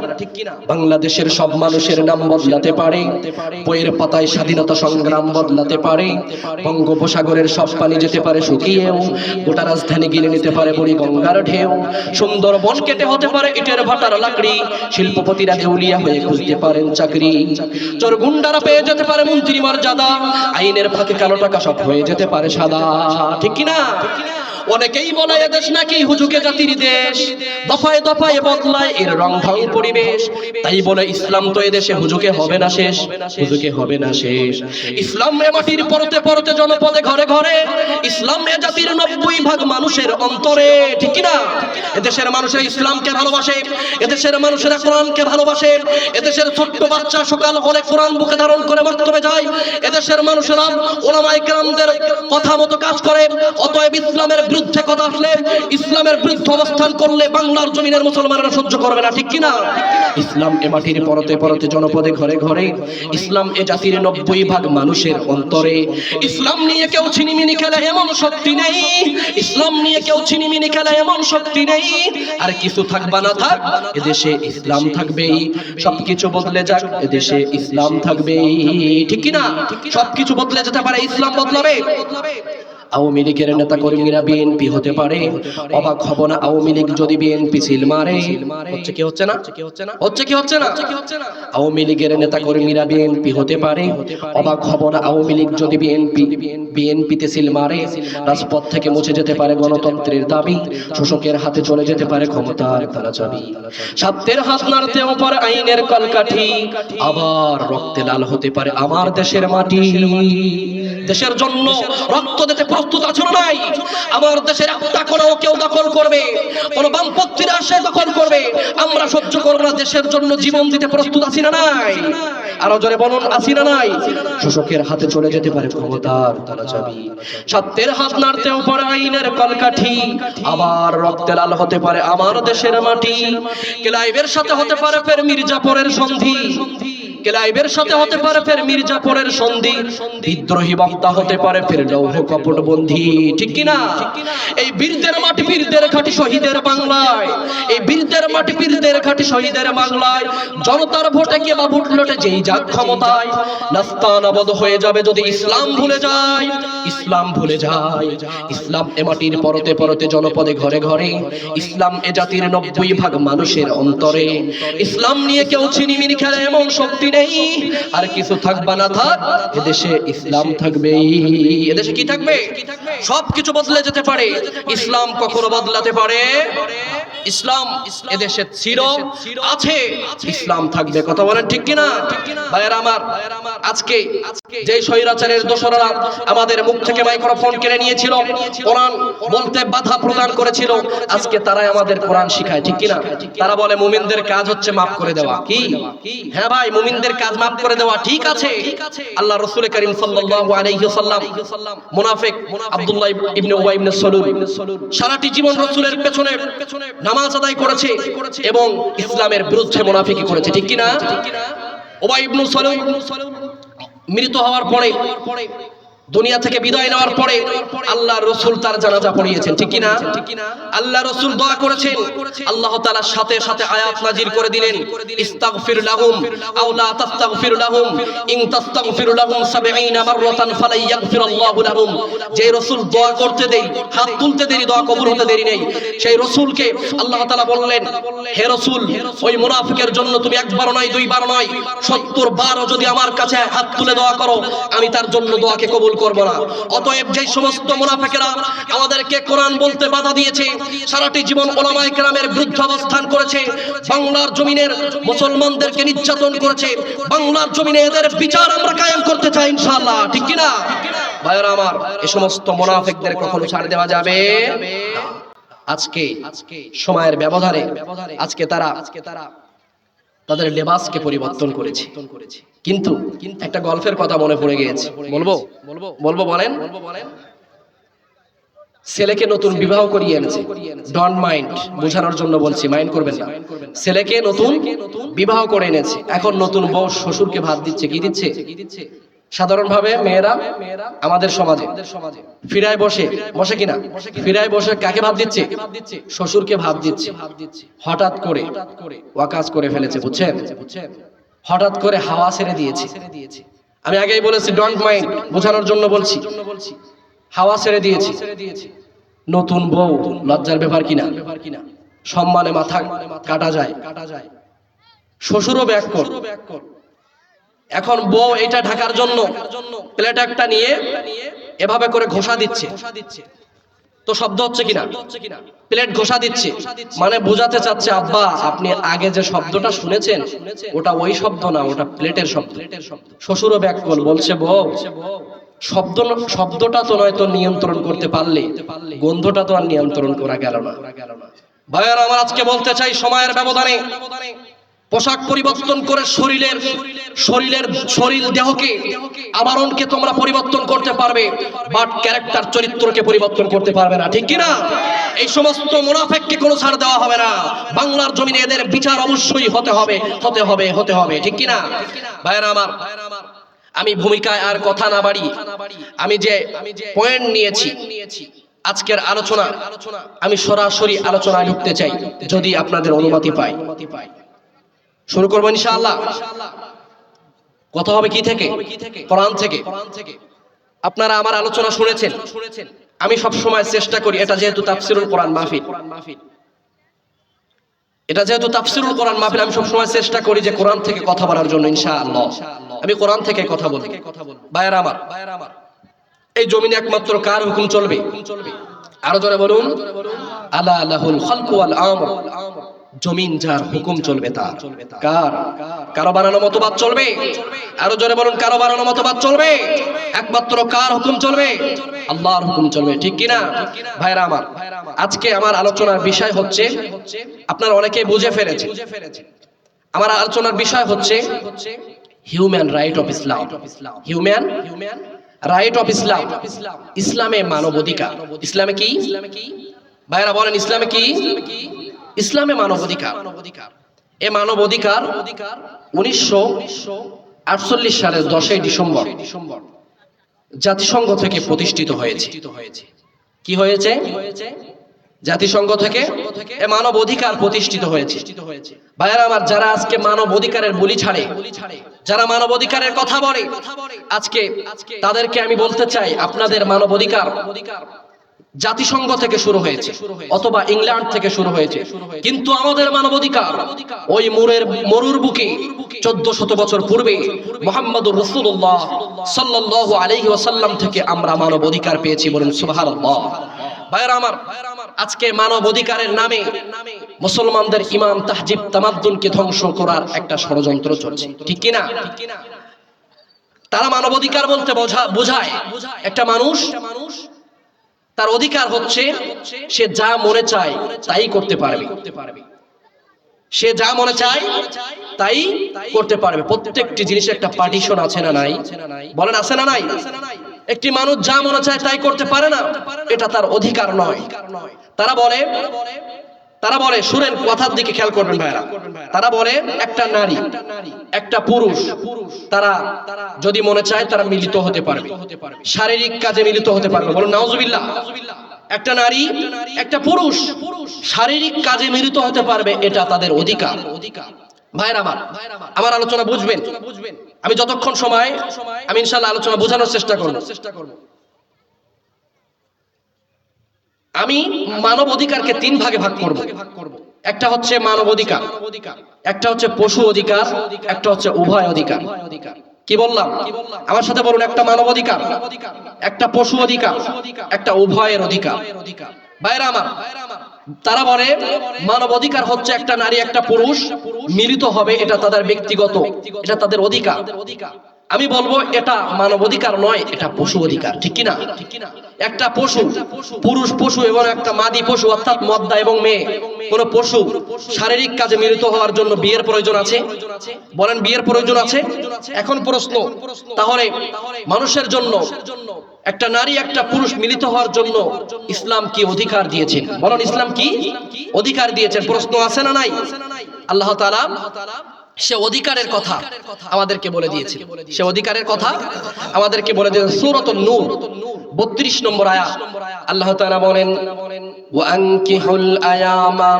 বাংলাদেশের সব মানুষের নাম বদলাতে পারে, বইয়ের পাতায় স্বাধীনতা সংগ্রাম বদলাতে পারে, বঙ্গোপসাগরের সব পানি যেতে পারে শুকিয়েও, গোটা রাজধানী গিলে নিতে পারে বুড়ি গঙ্গার ঢেউ, সুন্দরবন কেটে হতে পারে ইটের ভাটার লাকড়ি, শিল্পপতিরা দেউলিয়া হয়ে খুঁজতে পারেন চাকরি, চোর গুন্ডারা পেয়ে যেতে পারে মন্ত্রী মর্যাদা, আইনের ফাঁকে কালো টাকা সব হয়ে যেতে পারে সাদা, ঠিক কিনা? অনেকেই বলে এদেশ নাকি হুজুকে জাতির দেশ, দফায় দফায় বদলায় এর রং ঢং পরিবেশ, তাই বলে ইসলাম তো এদেশে হুজুকে হবে না শেষ, হুজুকে হবে না শেষ। ইসলাম এ মাটির পরতে পরতে জনপদে ঘরে ঘরে, ইসলাম এ জাতির 90% মানুষের অন্তরে, ঠিক কি না? এদেশের মানুষেরা ইসলামকে ভালোবাসে, এদেশের মানুষেরা কোরআনকে ভালোবাসে, এদেশের ছোট্ট বাচ্চা সকাল হলে কোরআন বুকে ধারণ করে মক্তবে যায়, এদেশের মানুষেরা উলামায়ে কেরামদের কথা মতো কাজ করে। অতএব ইসলামের বিরুদ্ধে কথা আসলে, ইসলামের বিরুদ্ধে অবস্থান করলে বাংলার জমিনের মুসলমানরা সহ্য করবে না, ঠিক কি না? ইসলাম এ মাটির পরতে পরতে জনপদে ঘরে ঘরে, ইসলাম এ জাতির 90% মানুষের অন্তরে। ইসলাম নিয়ে কেউ ছিনিমিনি খেলে এমন শক্তি নেই, ইসলাম নিয়ে কেউ ছিনিমিনি খেলে এমন শক্তি নেই। আর কিছু থাকবা না থাক, এদেশে ইসলাম থাকবেই। সবকিছু বদলে যাক, এদেশে ইসলাম থাকবেই, ঠিক কি না? সবকিছু বদলে যেতে পারে, ইসলাম বদলাবে। আওয়ামী লীগের নেতা কর্মীরা বিএনপি হতে পারে, অবাক হব না আওয়ামী লীগ যদি বিএনপি সিল মারে। হচ্ছে কি হচ্ছে না? হচ্ছে কি হচ্ছে না? আওয়ামী লীগের নেতা কর্মীরা বিএনপি হতে পারে, অবাক হব না আওয়ামী লীগ যদি বিএনপিতে সিল মারে। রাজপথ থেকে মুছে যেতে পারে গণতন্ত্রের দাবি, শোষকের হাতে চলে যেতে পারে ক্ষমতার তারা চাবি। স্বার্থের হাত নাড়তেও পারে আইনের কলকাঠি, আবার রক্তে লাল হতে পারে আমার দেশের মাটি। দেশের জন্য রক্ত দিতে প্রস্তুত আছো না নাই? আমার দেশের একটা কোনাও কেউ দখল করবে, কোন বামপন্থীরা সে দখল করবে, আমরা সহ্য করব না। দেশের জন্য জীবন দিতে প্রস্তুত আছি না নাই? আরো জোরে বলুন, আছি না নাই? শোষকের হাতে চলে যেতে পারে ক্ষমতার তারা চাবি, সত্যের হাত নাড়তেও পারে আইনের কলকাঠি, আবার রক্তে লাল হতে পারে আমার দেশের মাটি। ক্লাইভের সাথে হতে পারে ফের মির্জাপুরের সন্ধি, ক্লাইভের সাথে হতে পারে ফের মির্জাপুরের সন্ধি, বিদ্রোহী বক্তা হতে পারে ফের লৌহ কপট বন্ধি, ঠিক কি না? এই বীরদের মাটি বীরদের ঘাটি শহীদের বাংলায়, এই বীরদের মাটি বীরদের ঘাটি শহীদের বাংলায়, জনতার ভোটে কে বা ভোট লটে যেই যাক ক্ষমতায়, নাস্তানাবদ হয়ে যাবে যদি ইসলাম ভুলে যায়, ইসলাম ভুলে যায়। ইসলাম এ মাটির পরতে পরতে জনপদে ঘরে ঘরে, ইসলাম এ জাতির 90% মানুষের অন্তরে। ইসলাম নিয়ে কেউ ছিনিমিনি খেলে এমন শক্তি নেই। আর কিছু থাকবা না থাক, এদেশে ইসলাম থাকবে। এদেশে কি থাকবে? সবকিছু বদলে যেতে পারে, ইসলাম কখনো বদলাতে পারে? ইসলাম এদেশে ছিল, আছে, ইসলাম থাকবে। কথা বলেন ঠিক কিনা? ভাইয়েরা আমার, আজকে যে স্বৈরাচারের দোসররা আমাদের মুখ থেকে মাইক্রোফোন কেড়ে নিয়েছিল, কোরআন বলতে বাধা প্রদান করেছিল, আজকে তারাই আমাদের কোরআন শিখায়, ঠিক কিনা? তারা বলে মুমিনদের কাজ হচ্ছে মাফ করে দেওয়া। কি? হ্যাঁ ভাই, মুমিনদের কাজ মাফ করে দেওয়া ঠিক আছে। আল্লাহ রাসূল করিম সাল্লাল্লাহু আলাইহি ওয়াসাল্লাম মুনাফিক আব্দুল্লাহ ইবনে উবাই ইবনে সালুল সারাটি জীবন রাসূলের পেছনে নামাজ আদায় করেছে এবং ইসলামের বিরুদ্ধে মুনাফিকি করেছে, ঠিক কি না? উবাই ইবনে সালুল মৃত হওয়ার পরে, দুনিয়া থেকে বিদায় নেওয়ার পরে আল্লাহর রাসূল তার জানাজা পড়িয়েছেন, ঠিক কি না? আল্লাহ রাসূল দোয়া করেছেন, আল্লাহ তাআলা সাথে সাথে আয়াত নাজিল করে দিলেন, ইস্তাগফির লাহুম আও লা তাস্তাগফির লাহুম ইন তাস্তাগফির লাহুম 70 মাররাতান ফালাই ইয়াগফিরুল্লাহু লাহুম। যে রাসূল দোয়া করতে দেরি, হাত তুলতে দেরি, দোয়া কবুল হতে দেরি নেই, সেই রাসূলকে আল্লাহ তাআলা বললেন, হে রাসূল, ওই মুনাফিকের জন্য তুমি একবার নয় দুইবার নয় 70 বারও যদি আমার কাছে হাত তুলে দোয়া করো, আমি তার জন্য দোয়াকে কবুল করব না। অতএব যে সমস্ত মুনাফিকেরা আমাদেরকে কোরআন বলতে বাধা দিয়েছে, সারাটি জীবন উলামায়ে কেরামের বিরুদ্ধে অবস্থান করেছে, বাংলার জমিনের মুসলমানদেরকে নির্যাতন করেছে, বাংলার জমিনে এদের বিচার আমরা কায়েম করতে চাই ইনশাআল্লাহ, ঠিক কি না? ভাইরা আমার, এই সমস্ত মুনাফিকদের কখনো ছাড় দেওয়া যাবে না। আজকে সময়ের ব্যবধানে আজকে তারা তাদের লেবাসকে পরিবর্তন করেছে, কিন্তু একটা গল্পের কথা মনে পড়ে গিয়েছে, বলবো বলেন। ছেলেকে নতুন বিবাহ করিয়ে এনেছে, ডন্ট মাইন্ড, বোঝানোর জন্য বলছি, মাইন্ড করবেন না। ছেলেকে নতুন বিবাহ করে এনেছে, এখন নতুন বউ শ্বশুরকে ভাত দিচ্ছে। কি দিচ্ছে? সাধারণভাবে মেয়েরা আমাদের সমাজে ফিরায় বসে কিনা, ফিরায় বসে কাকে ভাত দিচ্ছে? শ্বশুরকে ভাত দিচ্ছে। হঠাৎ করে ওয়াকাজ করে ফেলেছে, বুঝছেন? হঠাৎ করে হাওয়া ছেড়ে দিয়েছে। আমি আগেই বলেছি ডন্ট মাইন্ড, বোঝানোর জন্য বলছি। হাওয়া ছেড়ে দিয়েছি, নতুন বউ, লজ্জার ব্যাপার কিনা? সম্মানে মাথা কাটা যায়, শ্বশুরও ব্যাক কর। এখন বউ এটা ঢাকার জন্য প্লেট একটা নিয়ে এভাবে করে ঘষা দিচ্ছে। তো শব্দ হচ্ছে কিনা? প্লেট ঘষা দিচ্ছে, মানে বোঝাতে চাচ্ছে আব্বা আপনি আগে যে শব্দটা শুনেছেন ওটা ওই শব্দ না, ওটা প্লেটের শব্দ। শ্বশুরও ব্যাককল বলছে বউ শব্দটা তো নয়তো নিয়ন্ত্রণ করতে পারলে গন্ধটা তো আর নিয়ন্ত্রণ করা গেল না। ভাইয়ারা আমার, আজকে বলতে চাই সময়ের ব্যবধানে পোশাক পরিবর্তন করে শরীর দেহকে আবরণকে তোমরা পরিবর্তন করতে পারবে, বাট ক্যারেক্টার চরিত্রকে পরিবর্তন করতে পারবে না, ঠিক কিনা? এই সমস্ত মুনাফিককে কোনো ছাড় দেওয়া হবে না। বাংলার জমিনে এদের বিচার অবশ্যই হতে হবে, ঠিক কিনা? ভাইয়ারা আমার, আমি ভূমিকায় আর কথা না বাড়ি, আমি যে পয়েন্ট নিয়েছি আজকের আলোচনা, আমি সরাসরি আলোচনায় ঢুকতে চাই যদি আপনাদের অনুমতি পাই। শুরু করবো ইনশাআল্লাহ। কথা হবে কি থেকে? কোরআন থেকে। আপনারা আমার আলোচনা শুনেছেন, আমি সব সময় চেষ্টা করি, এটা যেহেতু তাফসিরুল কোরআন মাহফিল, আমি সব সময় চেষ্টা করি যে কোরআন থেকে কথা বলার জন্য। ইনশাআল্লাহ আমি কোরআন থেকে কথা বলবো। ভাইয়ারা আমার, এই জমিনে একমাত্র কার হুকুম চলবে? আরো জোরে বলুন, আলা লাহুল খালকু ওয়াল আমর। জমিন যার হুকুম চলবে তার। কার? কারো বানানো মতবাদ চলবে? আরো জোরে বলুন, কারো বানানো মতবাদ চলবে? একমাত্র কার হুকুম চলবে? আল্লাহর হুকুম চলবে, ঠিক কিনা? ভাইরা আমার, আজকে আমার আলোচনার বিষয় হচ্ছে, আপনারা অনেকেই বুঝে ফেলেছেন, আমার আলোচনার বিষয় হচ্ছে human right of Islam. Human right of Islam. ইসলামে মানবাধিকার। ইসলামে কি? ভাইরা বলেন, ইসলামে কি? ইসলামে মানবাধিকার। এই মানবাধিকার 1948 সালের 10ই ডিসেম্বর জাতিসংঘ থেকে প্রতিষ্ঠিত হয়েছে। কি হয়েছে? জাতিসংঘ থেকে এই মানব অধিকার প্রতিষ্ঠিত হয়েছে। ভাইরা আমার, যারা আজকে মানব অধিকারের বলি ছাড়ে, যারা মানব অধিকারের কথা বলে, আজকে তাদেরকে আমি বলতে চাই, আপনাদের মানব অধিকার জাতিসংঘ থেকে শুরু হয়েছে অথবা ইংল্যান্ড থেকে শুরু হয়েছে, কিন্তু আমাদের মানবাধিকার ওই মরুর বুকে 1400 বছর পূর্বে মুহাম্মদুর রাসূলুল্লাহ সাল্লাল্লাহু আলাইহি ওয়াসাল্লাম থেকে আমরা মানবাধিকার পেয়েছি। বলুন সুবহানাল্লাহ। ভাইরা আমার, আজকে মানবাধিকারের নামে মুসলমানদের ইমান, তাহজিব, তামাদ্দুনকে ধ্বংস করার একটা ষড়যন্ত্র চলছে, ঠিক কিনা? তারা মানবাধিকার বলতে বোঝায় একটা মানুষ তার অধিকার হচ্ছে সে যা মনে চায় তাই করতে পারবে। সে যা মনে চায় তাই করতে পারবে। প্রত্যেকটি জিনিসের একটা পার্টিশন আছে না নাই? বলেন আছে না নাই? একটি মানুষ যা মনে চায় তাই করতে পারে না, এটা তার অধিকার নয়। তারা বলে শুনেন, কথার দিকে খেয়াল করবেন ভাইরা, তারা বলে একটা নারী একটা পুরুষ তারা যদি মনে চায় তারা মিলিত হতে পারবে, শারীরিক কাজে মিলিত হতে পারবে। বলুন নাউজুবিল্লাহ। একটা নারী একটা পুরুষ শারীরিক কাজে মিলিত হতে পারবে, এটা তাদের অধিকার। ভাইরা আমার আলোচনা বুঝবেন, আমি যতক্ষণ সময় আমি ইনশাআল্লাহ আলোচনা বোঝানোর চেষ্টা করব। আমি মানব অধিকারকে 3 ভাগে ভাগ করব। একটা হচ্ছে মানব অধিকার, একটা হচ্ছে পশু অধিকার, একটা হচ্ছে উভয় অধিকার। কি বললাম? আমার সাথে বলুন, একটা মানব অধিকার, একটা পশু অধিকার, একটা উভয়ের অধিকার। ভাইরা আমার, তারা বলে মানব অধিকার হচ্ছে একটা নারী একটা পুরুষ মিলিত হবে, এটা তাদের ব্যক্তিগত, এটা তাদের অধিকার। আমি বলবো এটা মানব অধিকার নয়, এটা পশু অধিকার, ঠিক কিনা? একটা পশু, পুরুষ পশু এবং একটা মাদি পশু অর্থাৎ মদ্দা এবং মেয়ে, কোন পশু শারীরিক কাজে মিলিত হওয়ার জন্য বিয়ের প্রয়োজন আছে? বলেন বিয়ের প্রয়োজন আছে? এখন প্রশ্ন, তাহলে মানুষের জন্য একটা নারী একটা পুরুষ মিলিত হওয়ার জন্য ইসলাম কি অধিকার দিয়েছেন? বলেন ইসলাম কি অধিকার দিয়েছেন? প্রশ্ন আছে না নাই? আল্লাহ তাআলা সে অধিকারের কথা আমাদেরকে বলে দিয়েছে। সে অধিকারের কথা আমাদেরকে বলে দিয়েছে সূরাতুন নূর 32 নম্বর আয়াত। আল্লাহ তাআলা বলেন, ওয়া আনকিহুল আয়ামা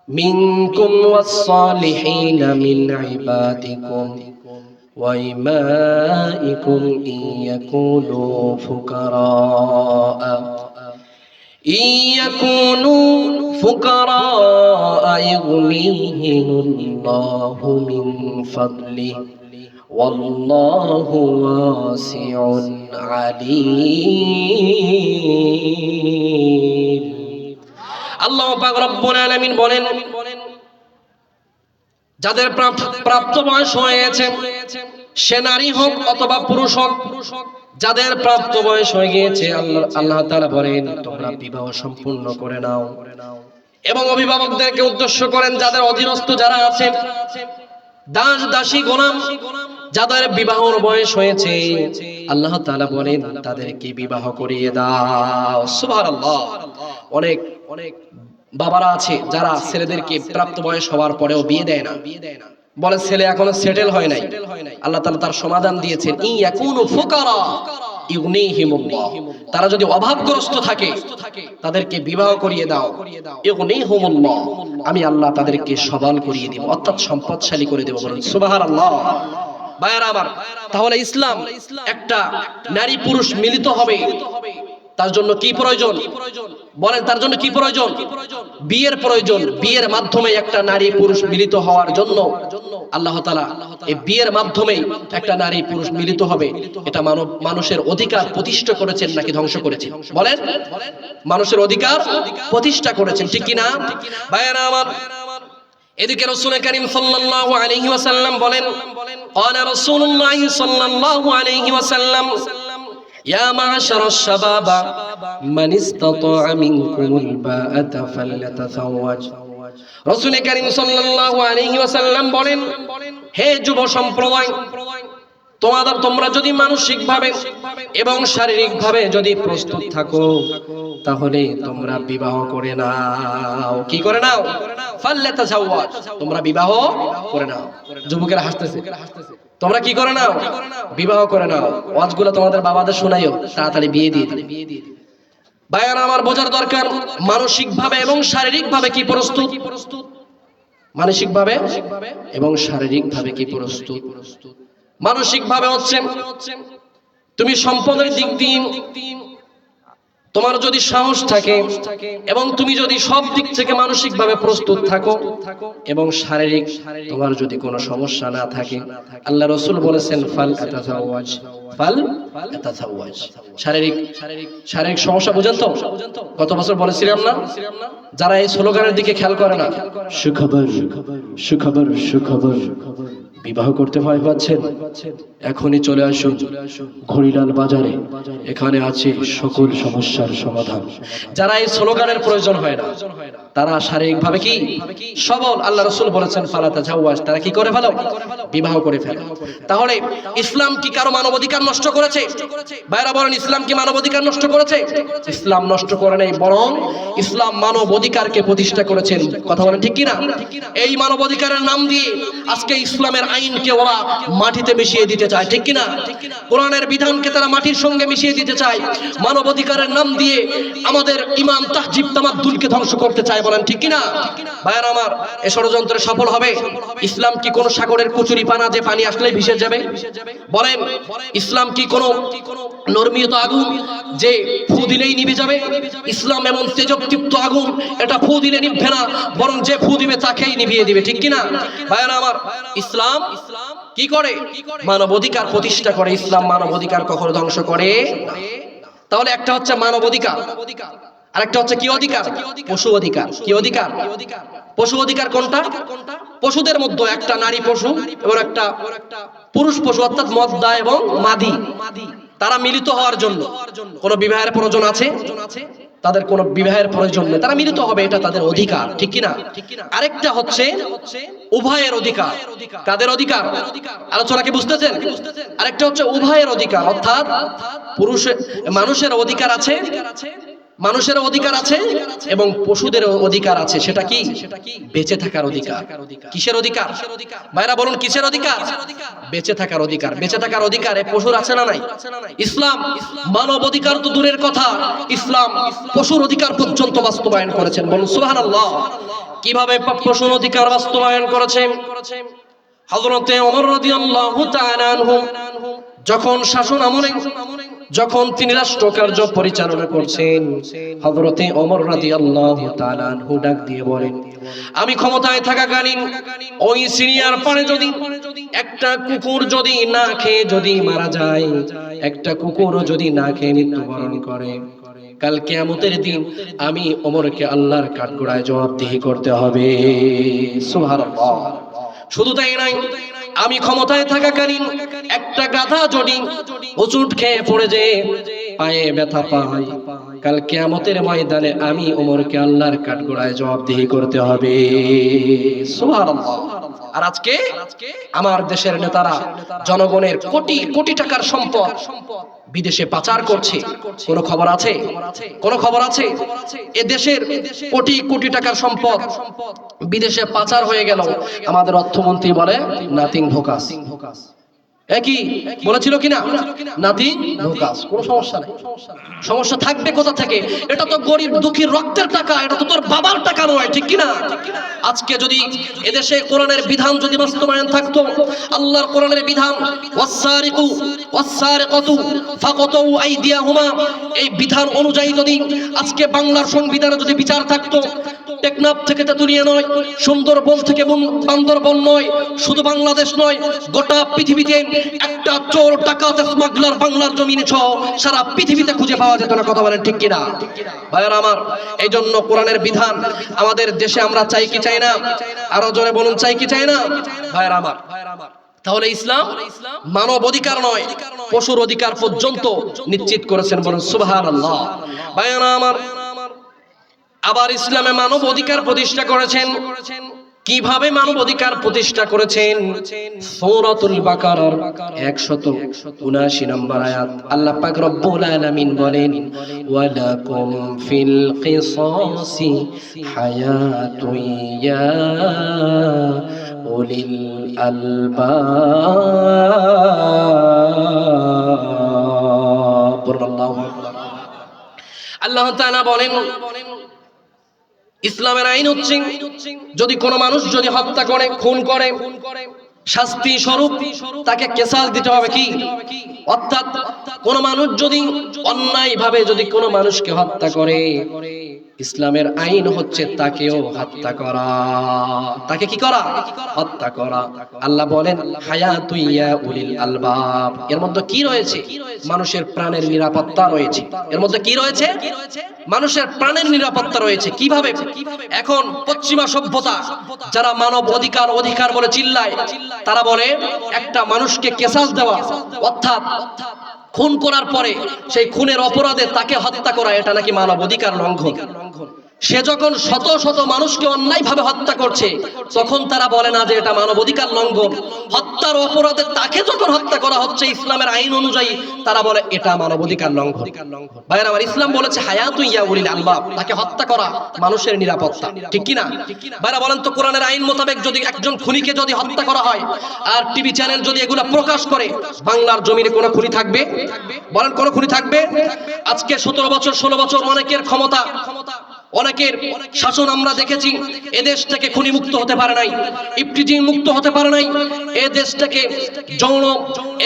মিনকুম ওয়াস-সালিহিনা মিন ইবাদিকুম ওয়া ইমাইকুম ইয়াকুনু ফুকারা يغنيهم الله من فضله ওয়াল্লাহু ওয়াসিউন আলীম। আল্লাহ পাক রব্বুল আলামিন বলেন, যাদের প্রাপ্ত বয়স হয়ে গেছে, সে নারী হোক অথবা পুরুষ হোক, যাদের প্রাপ্ত বয়স হয়ে গিয়েছে আল্লাহ তাআলা বলেন তোমরা বিবাহ সম্পূর্ণ করে নাও। এবং অভিভাবকদেরকে উদ্দেশ্য করেন, যাদের অধীনস্থ যারা আছে, দাস দাসী গোলাম, যাদের বিবাহর বয়স হয়েছে আল্লাহ তাআলা বলেন তাদেরকে বিবাহ করিয়ে দাও। সুবহানাল্লাহ। অনেক অনেক বাবারা আছে যারা ছেলেদেরকে প্রাপ্ত বয়স হওয়ার পরেও বিয়ে দেয় না, বলে ছেলে এখনো সেটেল হয় নাই। আল্লাহ তাআলা তার সমাধান দিয়েছেন, ই ইয়াকুনু ফুকারা ইগনিহিমুল্লাহ, তারা যদি অভাবগ্রস্ত থাকে তাদেরকে বিবাহ করিয়ে দাও। ইগনিহিমুল্লাহ, আমি আল্লাহ তাদেরকে সবল করিয়ে দেব, অর্থাৎ সম্পদশালী করে দেব। বলুন সুবহানাল্লাহ। ভাইরা আমার, তাহলে ইসলাম একটা নারী পুরুষ মিলিত হবে, তার জন্য কি প্রয়োজন বলেন? তার জন্য কি প্রয়োজন? বিয়ের প্রয়োজন। বিয়ের মাধ্যমে একটা নারী পুরুষ মিলিত হওয়ার জন্য আল্লাহ তাআলা এই বিয়ের মাধ্যমে একটা নারী পুরুষ মিলিত হবে। এটা মানুষের অধিকার প্রতিষ্ঠা করেছেন নাকি ধ্বংস করেছেন? বলেন। মানুষের অধিকার প্রতিষ্ঠা করেছেন, ঠিক কি না? ভাইরা আমার, এদিকে রাসূল করিম সাল্লাল্লাহু আলাইহি ওয়াসাল্লাম বলেন, ক্বালা রাসূলুল্লাহ সাল্লাল্লাহু আলাইহি ওয়াসাল্লাম, ইয়া মা'শারাশ শাবাবা মান ইসতাতা'a মিনকুমুল বা'আতা ফালইতাযাওয়াজ। রাসূল করিম সাল্লাল্লাহু আলাইহি ওয়াসাল্লাম বলেন, হে যুব সম্প্রদায়, তোমরা যদি মানসিকভাবে এবং শারীরিকভাবে যদি প্রস্তুত থাকো তাহলে তোমরা বিবাহ করে নাও। কি করে নাও? ফালইতাযাওয়াজ, তোমরা বিবাহ করে নাও। যুবকেরা হাসতেছে। তোমরা কি করে নাও? বিবাহ করে নাও। ওয়াজগুলো তোমাদের বাবাদের শোনাইও, তাড়াতাড়ি বিয়ে দিয়ে দিবে। ভাইয়ারা আমার, বোঝার দরকার মানসিকভাবে এবং শারীরিকভাবে কি প্রস্তুত। মানসিকভাবে এবং শারীরিকভাবে কি প্রস্তুত? মানসিকভাবে হচ্ছে তুমি সম্পদের দিক দিয়ে তোমার যদি সাহস থাকে এবং তুমি যদি সব দিক থেকে মানসিকভাবে প্রস্তুত থাকো এবং শারীরিক তোমার যদি কোনো সমস্যা না থাকে, আল্লাহ রাসূল বলেছেন ফালইতাযাওয়াজ, ফালইতাযাওয়াজ। শারীরিক সমস্যা বুঝেন তো? গত বছর বলেছিলাম না, যারা এই স্লোগানের দিকে খেয়াল করে না, সুখবর সুখবর সুখবর, বিবাহ করতে ভয় পাচ্ছেন, এখনই চলে আসুন ঘড়িলাল বাজারে, এখানে আছে সকল সমস্যার সমাধান। যারা এই স্লোগানের প্রয়োজন হয় না, তারা শারীরিকভাবে কি সবল, আল্লাহ রাসূল বলেছেন ফালাতাযাওয়াজ, তারা কি করে ফেলো? বিবাহ করে ফেলো। তাহলে ইসলাম কি কারো মানবাধিকার নষ্ট করেছে? ভাইরা বলেন, ইসলাম কি মানবাধিকার নষ্ট করেছে? ইসলাম নষ্ট করে নাই, বরং ইসলাম মানবাধিকারকে প্রতিষ্ঠা করেছেন। কথা বলেন ঠিক কি না? এই মানবাধিকারের নাম দিয়ে আজকে ইসলামের আইনকে ওরা মাটিতে মিশিয়ে দিতে চায়, ঠিক কি না? কোরআনের বিধানকে তারা মাটির সঙ্গে মিশিয়ে দিতে চায়। মানবাধিকারের নাম দিয়ে আমাদের ইমান তাহজিব তামাদ্দুলকে ধ্বংস করতে চায়। বলেন ঠিক কি না? ভাইরা আমার, এই ষড়যন্ত্রে সফল হবে? ইসলাম কি কোন সাগরের কচুরি পানা যে পানি আসলেই ভেসে যাবে? বলেন, ইসলাম কি কোন নরমিয়ত আগুন যে ফু দিলেই নিভে যাবে? ইসলাম এমন তেজদীপ্ত আগুন, এটা ফু দিলে নিভবে না, বরং যে ফু দিবে তাকেই নিভিয়ে দিবে, ঠিক কি না? ভাইরা আমার, ইসলাম কি করে? মানবাধিকার প্রতিষ্ঠা করে। ইসলাম মানবাধিকার কখনো ধ্বংস করে না। তাহলে একটা হচ্ছে মানবাধিকার, আরেকটা হচ্ছে কি অধিকার? পশু অধিকার। কি অধিকার? পশু অধিকার কোনটা? পশুদের মধ্যে একটা নারী পশু এবং একটা পুরুষ পশু, অর্থাৎ মদ্দা এবং মাদি, তারা মিলিত হওয়ার জন্য কোন বিবাহের প্রয়োজন আছে? তাদের কোনো বিবাহের প্রয়োজন নেই, তারা মিলিত হবে, এটা তাদের অধিকার, ঠিক কি না? আরেকটা হচ্ছে উভয়ের অধিকার। কাদের অধিকার? আলোচনা কি বুঝতেছেন? আরেকটা হচ্ছে উভয়ের অধিকার, অর্থাৎ মানুষের অধিকার আছে, মানুষের অধিকার আছে এবং পশুদের অধিকার আছে। সেটা কি? বেঁচে থাকার অধিকার। কিসের অধিকার? ভাইরা বলুন, কিসের অধিকার? বেঁচে থাকার অধিকার। বেঁচে থাকার অধিকার এ পশুর আছে না নাই? ইসলাম মানব অধিকার তো দূরের কথা, ইসলাম পশুর অধিকার পর্যন্ত বাস্তবায়ন করেছেন। বলুন সুবহানাল্লাহ। কিভাবে পশুর অধিকার বাস্তবায়ন করেছেন? হযরতে ওমর রাদিয়াল্লাহু তাআলা আনহু যখন শাসন আমলে যখন তিনি রাষ্ট্র কার্য পরিচালনা করছেন, হযরতে ওমর রাদিয়াল্লাহু তাআলা আনহু ডাক দিয়ে বলেন, আমি ক্ষমতায় থাকাকালীন ওই সিনিয়র পারে যদি একটা কুকুর যদি না খেয়ে যদি মারা যায়, একটা কুকুরও যদি না খেয়ে মৃত্যুবরণ করে, কাল কিয়ামতের দিন আমি ওমরকে আল্লাহর কাঠগড়ায় জবাবদিহি করতে হবে। সুবহানাল্লাহ। শুধু তাই নয়, আমি ক্ষমতায় থাকাকালীন একটা গাধা যদি হোঁচট খেয়ে পড়ে যে পায়ে ব্যথা পায়, কাল কিয়ামতের ময়দানে আমি ওমরকে আল্লাহর কাঠগড়ায় জবাবদিহি করতে হবে। সুবহানাল্লাহ। আর আজকে আমার দেশের নেতারা জনগণের কোটি কোটি টাকার সম্পদ বিদেশে পাচার করছে। কোন খবর আছে? কোন খবর আছে? এ দেশের কোটি কোটি টাকার সম্পদ বিদেশে পাচার হয়ে গেল, আমাদের অর্থমন্ত্রী বলে নাথিং ভোকাস। একই বলেছিল কিনা? নাথিং ভোকাস। কোনো সমস্যা নেই। সমস্যা থাকবে কোথা থেকে? এটা তো গরিব দুঃখীর রক্তের টাকা, এটা তো তোর বাবার টাকা নয়, ঠিক কিনা? আজকে যদি এদেশে কোরআনের বিধান যদি বাস্তবায়ন থাকতো, আল্লাহর কোরআনের বিধান ওয়াসসারিকু ওয়াসসারিকাতু ফাকাতু আইদিয়াহুমা, এই বিধান অনুযায়ী যদি আজকে বাংলার সংবিধানে যদি বিচার থাকতো, টেকনাফ থেকে তেতুলিয়া নয়, সুন্দরবন থেকে বান্দরবন নয়, শুধু বাংলাদেশ নয়, গোটা পৃথিবীতে একটা চোর ডাকাত স্মাগলার বাংলার জমিনে সহ সারা পৃথিবীতে খুঁজে পাওয়া যেত না। কথা বলেন ঠিক কিনা? ভাইরা আমার, এই জন্য কোরআনের বিধান আমাদের দেশে আমরা চাই কি চাই না? আরো জোরে বলুন, চাই কি চাই না? ভাইরা আমার, তাহলে ইসলাম মানব অধিকার নয়, পশুর অধিকার পর্যন্ত নিশ্চিত করেছেন। বলুন সুবহানাল্লাহ। ভাইরা আমার, আবার ইসলামে মানব অধিকার প্রতিষ্ঠা করেছেন। কিভাবে মানব অধিকার প্রতিষ্ঠা করেছেন? সূরাতুল বাকারার 179 নম্বর আয়াত আল্লাহ পাক রব্বুল আলামিন বলেন, ওয়ালাকুম ফিল কিসাসি হায়াতুন ইয়া উলিল আলবাব। আল্লাহ তাআলা বলেন, ইসলামের আইন হচ্ছে যদি কোনো মানুষ যদি হত্যা করে, খুন করে, শাস্তি স্বরূপ তাকে কিসাস দিতে হবে। কি? অর্থাৎ কোন মানুষ যদি অন্যায় ভাবে যদি কোনো মানুষকে হত্যা করে, ইসলামের আইন হচ্ছে তাকেও হত্যা করা। তাকে কি করা? হত্যা করা। আল্লাহ বলেন হায়াতুন ইয়া উলিল আলবাব। এর মধ্যে কি রয়েছে? মানুষের প্রাণের নিরাপত্তা রয়েছে। এর মধ্যে কি রয়েছে? মানুষের প্রাণের নিরাপত্তা রয়েছে। কিভাবে? এখন পশ্চিমা সভ্যতা যারা মানব অধিকার অধিকার বলে চিল্লায়, তারা বলে একটা মানুষকে কিসাস দেওয়া, অর্থাৎ খুন করার পরে সেই খুনের অপরাধে তাকে হত্যা করা, এটা নাকি মানব অধিকার লঙ্ঘন। সে যখন শত শত মানুষকে অন্যায়ভাবে হত্যা করছে, তখন তারা বলে না যে এটা মানব অধিকার লঙ্ঘন। হত্যার অপরাধে তাকে যখন হত্যা করা হচ্ছে ইসলামের আইন অনুযায়ী, তারা বলে এটা মানব অধিকার লঙ্ঘন। ভাইরা আমার, ইসলাম বলেছে হায়াতুন ইয়া উলিল আলবাব, তাকে হত্যা করা মানুষের নিরাপত্তা, ঠিক কি না? ভাইরা বলেন তো, কোরআনের আইন মোতাবেক যদি একজন খুনিকে যদি হত্যা করা হয় আর টিভি চ্যানেল যদি এগুলা প্রকাশ করে, বাংলার জমিনে কোনো খুনি থাকবে? বলেন কোনো খুনি থাকবে? আজকে 17 বছর 16 বছর অনেকের ক্ষমতা, অনেকের শাসন আমরা দেখেছি, এদেশ থেকে খুনি মুক্ত হতে পারে নাই, ইফটিজিং মুক্ত হতে পারে নাই, এদেশ থেকে যৌন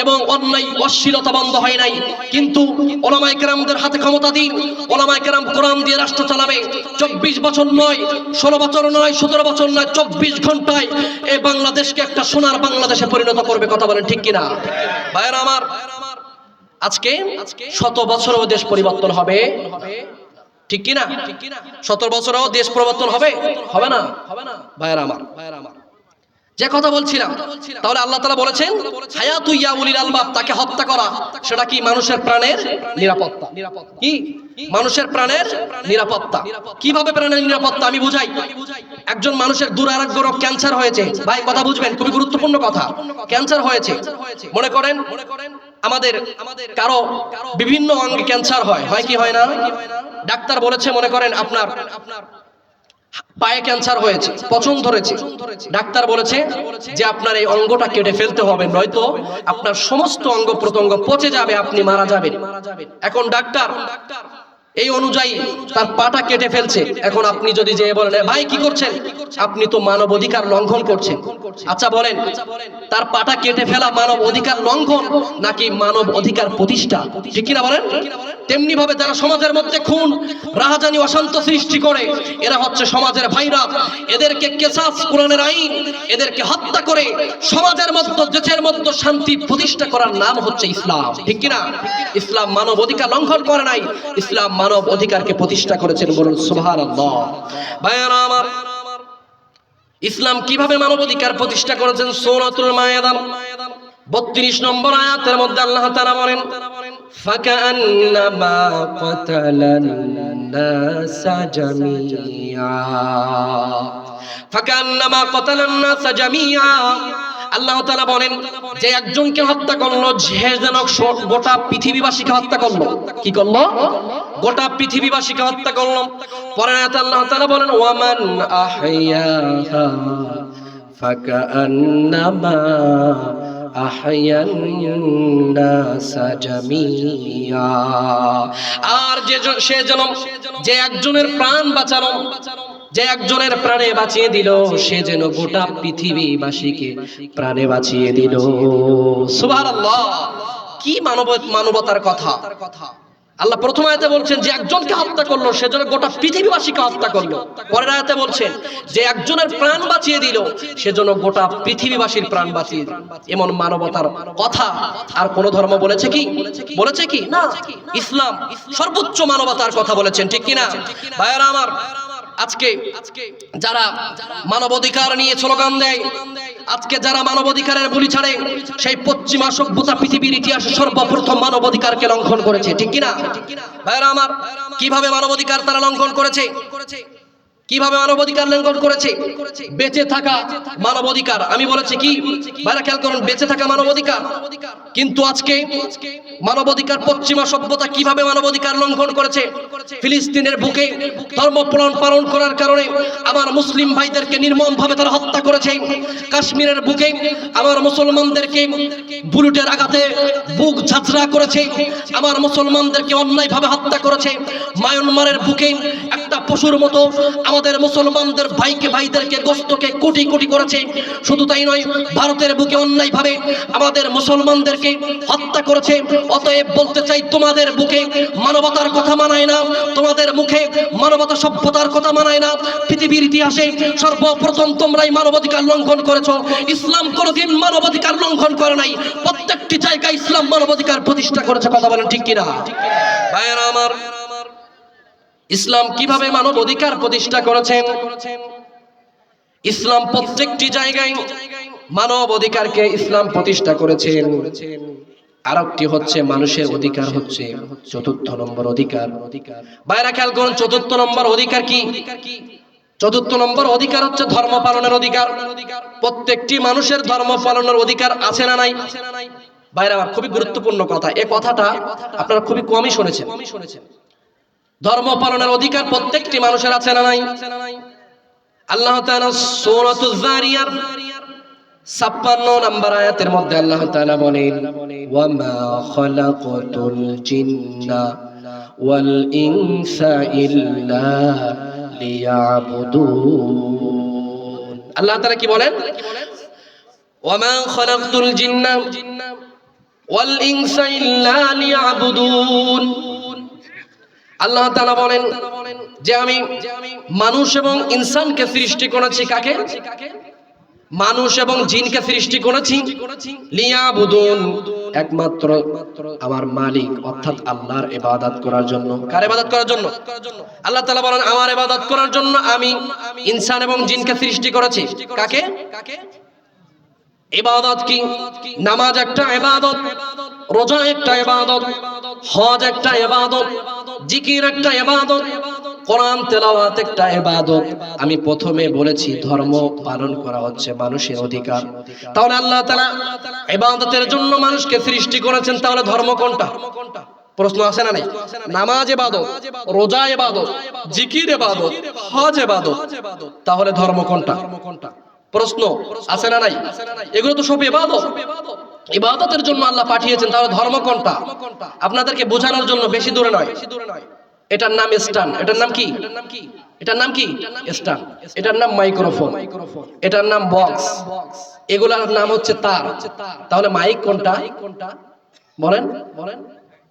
এবং অন্যায় অশ্লীলতা বন্ধ হয় নাই। কিন্তু ওলামায়ে কেরামদের হাতে ক্ষমতা দিন, ওলামায়ে কেরাম কোরআন দিয়ে রাষ্ট্র চালাবে। 24 বছর নয়, 16 বছর নয়, 17 বছর নয়, 24 ঘন্টায় এই বাংলাদেশকে একটা সোনার বাংলাদেশে পরিণত করবে। কথা বলেন ঠিক কিনা? ভাইরা আমার, আজকে 100 বছরেও দেশ পরিবর্তন হবে, ঠিক কিনা? 70 বছরেও দেশ পরিবর্তন হবে? হবে না। ভাইরা আমার, যে কথা বলছিলাম, তাহলে আল্লাহ তাআলা বলেছেন হায়াতুন ইয়া উলিল আলবাব, তাকে হত্যা করা, সেটা কি মানুষের প্রাণের নিরাপত্তা। কি? মানুষের প্রাণের নিরাপত্তা। কিভাবে প্রাণের নিরাপত্তা আমি বুঝাই। একজন মানুষের দুরারোগ্য রোগ ক্যান্সার হয়েছে, ভাই কথা বুঝবেন, খুবই গুরুত্বপূর্ণ কথা। ক্যান্সার হয়েছে, মনে করেন আমাদের কারো বিভিন্ন অঙ্গে ক্যান্সার হয়, হয় কি হয় না? ডাক্তার বলেছে মনে করেন আপনার পায়ে ক্যান্সার হয়েছে, পচন ধরেছে, ডাক্তার বলেছে যে আপনার এই অঙ্গটা কেটে ফেলতে হবে, নয়তো আপনার সমস্ত অঙ্গ প্রত্যঙ্গ পচে যাবে, আপনি মারা যাবেন। এখন ডাক্তার এই অনুযায়ী তার পাটা কেটে ফেলছে। এখন আপনি যদি যে বলেন ভাই কি করছেন, আপনি তো মানব অধিকার লঙ্ঘন করছেন। আচ্ছা বলেন, তার পাটা কেটে ফেলা মানব অধিকার লঙ্ঘন নাকি মানব অধিকার প্রতিষ্ঠা? ঠিক কিনা বলেন? তেমনি ভাবে যারা সমাজের মধ্যে খুন, রাহাজানি, অশান্ত সৃষ্টি করে, এরা হচ্ছে সমাজের ভাইরা। এদেরকে কিসাস, কোরআনের আইন, এদেরকে হত্যা করে সমাজের মধ্যে, দেশের মধ্যে শান্তি প্রতিষ্ঠা করার নাম হচ্ছে ইসলাম। ঠিক কিনা? ইসলাম মানব অধিকার লঙ্ঘন করে নাই, ইসলাম মানব অধিকারকে প্রতিষ্ঠা করেছেন। বলুন সুবহানাল্লাহ। ভাইরা আমার, ইসলাম কিভাবে মানব অধিকার প্রতিষ্ঠা করেছেন? সূরাতুল মায়েদা 32 নম্বর আয়াতের মধ্যে আল্লাহ তাআলা বলেন, ফাকান্নামা কাতালান নাসা জামিআ, ফাকান্নামা কাতালান নাসা জামিআ। আল্লাহ তাআলা বলেন যে একজনকে হত্যা করলো, যে যেন গোটা পৃথিবীবাসীকে হত্যা করলো। কি করলো? গোটা পৃথিবীবাসীকে হত্যা করলো। পরের আয়াতে আল্লাহ তাআলা বলেন, ওয়ামান আহইয়াহা ফাকান্নামা আহইয়ান নাসা জামিআ। আর যে একজনের প্রাণ বাঁচালো, যে একজনের প্রাণে বাঁচিয়ে দিল, সে যেন গোটা পৃথিবীবাসীকে প্রাণে বাঁচিয়ে দিল। সুবহানাল্লাহ। কি মানবতার কথা! আল্লাহ প্রথম আয়াতে বলছেন যে একজনকে হত্যা করলো, সে যেন গোটা পৃথিবীবাসীকে হত্যা করলো। পরের আয়াতে বলছেন যে একজনের প্রাণ বাঁচিয়ে দিল, সে যেন গোটা পৃথিবীবাসীর প্রাণ বাঁচিয়ে দিল। এমন মানবতার কথা আর কোন ধর্ম বলেছে কি? বলেছে কি? না। ইসলাম সর্বোচ্চ মানবতার কথা বলেছেন। ঠিক কিনা ভাইরা আমার? আজকে যারা মানবাধিকার নিয়ে স্লোগান দেয়, আজকে যারা মানবাধিকারের বলি ছাড়ে, সেই পশ্চিমা সভ্যতা পৃথিবীর ইতিহাসে সর্বপ্রথম মানবাধিকারকে লঙ্ঘন করেছে। ঠিক কিনা ভাইরা আমার? কিভাবে মানবাধিকার তারা লঙ্ঘন করেছে? কিভাবে মানবাধিকার লঙ্ঘন করেছে? বেঁচে থাকা মানবাধিকার। আমি বলেছি কি ভাইরা, খেয়াল করুন, বেঁচে থাকা মানবাধিকার। কিন্তু আজকে মানবাধিকার পশ্চিমা সভ্যতা কিভাবে মানবাধিকার লঙ্ঘন করেছে? ফিলিস্তিনের বুকে ধর্ম পালন করার কারণে আমার মুসলিম ভাইদেরকে নির্মমভাবে তারা হত্যা করেছে। কাশ্মীরের বুকে আমার মুসলমানদেরকে বুলেটের আঘাতে বুক ঝাঁঝরা করেছে, আমার মুসলমানদেরকে অন্যায়ভাবে হত্যা করেছে। মায়ানমারের বুকে একটা পশুর মতো আমাদের মুসলমানদের ভাইদেরকে গোশতকে কোটি কোটি করেছে। শুধু তাই নয়, ভারতের বুকে অন্যায়ভাবে আমাদের মুসলমানদেরকে হত্যা করেছে। অতএব বলতে চাই, তোমাদের বুকে মানবতার কথা মানায় না, তোমাদের মুখে মানবতা সভ্যতার কথা মানায় না। পৃথিবীর ইতিহাসে সর্বপ্রথম তোমরাই মানবাধিকার লঙ্ঘন করেছো। ইসলাম কোনোদিন মানবাধিকার লঙ্ঘন করে নাই, প্রত্যেকটি জায়গায় ইসলাম মানবাধিকার প্রতিষ্ঠা করেছে। কথা বলেন ঠিক কিনা ভাইরা আমার? ইসলাম কিভাবে মানব অধিকার প্রতিষ্ঠা করেছেন? ইসলাম প্রত্যেকটি জায়গায় মানব অধিকারকে ইসলাম প্রতিষ্ঠা করেছেন। আরেকটি হচ্ছে মানুষের অধিকার, হচ্ছে ৪র্থ নম্বর অধিকার। বাইরা খেয়াল করুন, ৪র্থ নম্বর অধিকার কি? ৪র্থ নম্বর অধিকার হচ্ছে ধর্ম পালনের অধিকার। প্রত্যেকটি মানুষের ধর্ম পালনের অধিকার আছে না নাই? বাইরা আমার খুবই গুরুত্বপূর্ণ কথা, এই কথাটা আপনারা খুবই কমই শুনেছেন। ধর্ম পালনের অধিকার প্রত্যেকটি মানুষের আছে না নাই? আল্লাহ তাআলা সূরাতুজ যারিয়াত ৫৬ নম্বর আয়াতের মধ্যে আল্লাহ তাআলা বলেন, ওয়া মা খালাকাতুল জিন্না ওয়াল ইনসা ইল্লা লিয়াবুদুন। আল্লাহ তাআলা কি বলেন? ওয়া মা খালাকাতুল জিন্না ওয়াল ইনসা ইল্লা লিয়াবুদুন। আল্লাহ তাআলা বলেন যে আমি মানুষ এবং ইনসানকে সৃষ্টি করেছি। কাকে? মানুষ এবং জিনকে সৃষ্টি করেছি লিয়াবুদুন, একমাত্র আমার মালিক অর্থাৎ আল্লাহর ইবাদত করার জন্য। কার ইবাদত করার জন্য? আল্লাহ তাআলা বলেন আমার ইবাদত করার জন্য আমি ইনসান এবং জিনকে সৃষ্টি করেছি। কাকে? ইবাদত কি? নামাজ একটা ইবাদত, রোজা একটা ইবাদত, হজ একটা ইবাদত, জিকির একটা ইবাদত, কোরআন তেলাওয়াত একটা ইবাদত। আমি প্রথমে বলেছি ধর্ম পালন করা হচ্ছে মানুষের অধিকার। তাহলে আল্লাহ তাআলা ইবাদতের জন্য মানুষকে সৃষ্টি করেছেন, তাহলে ধর্ম কোনটা? প্রশ্ন আসে না নাই? নামাজ ইবাদত, রোজা ইবাদত, জিকির ইবাদত, হজ ইবাদত, তাহলে ধর্ম কোনটা? প্রশ্ন আসে না নাই? এগুলো তো সব ইবাদত। ইবাদতের জন্য আল্লাহ পাঠিয়েছেন, তাহলে ধর্ম কোনটা? আপনাদেরকে বোঝানোর জন্য বেশি দূরে নয়, এটার নাম স্ট্যান্ড, এটার নাম কি? এটার নাম কি? স্ট্যান্ড। এটার নাম মাইক্রোফোন, এটার নাম বক্স, এগুলার নাম হচ্ছে তার। তাহলে মাইক কোনটা বলেন?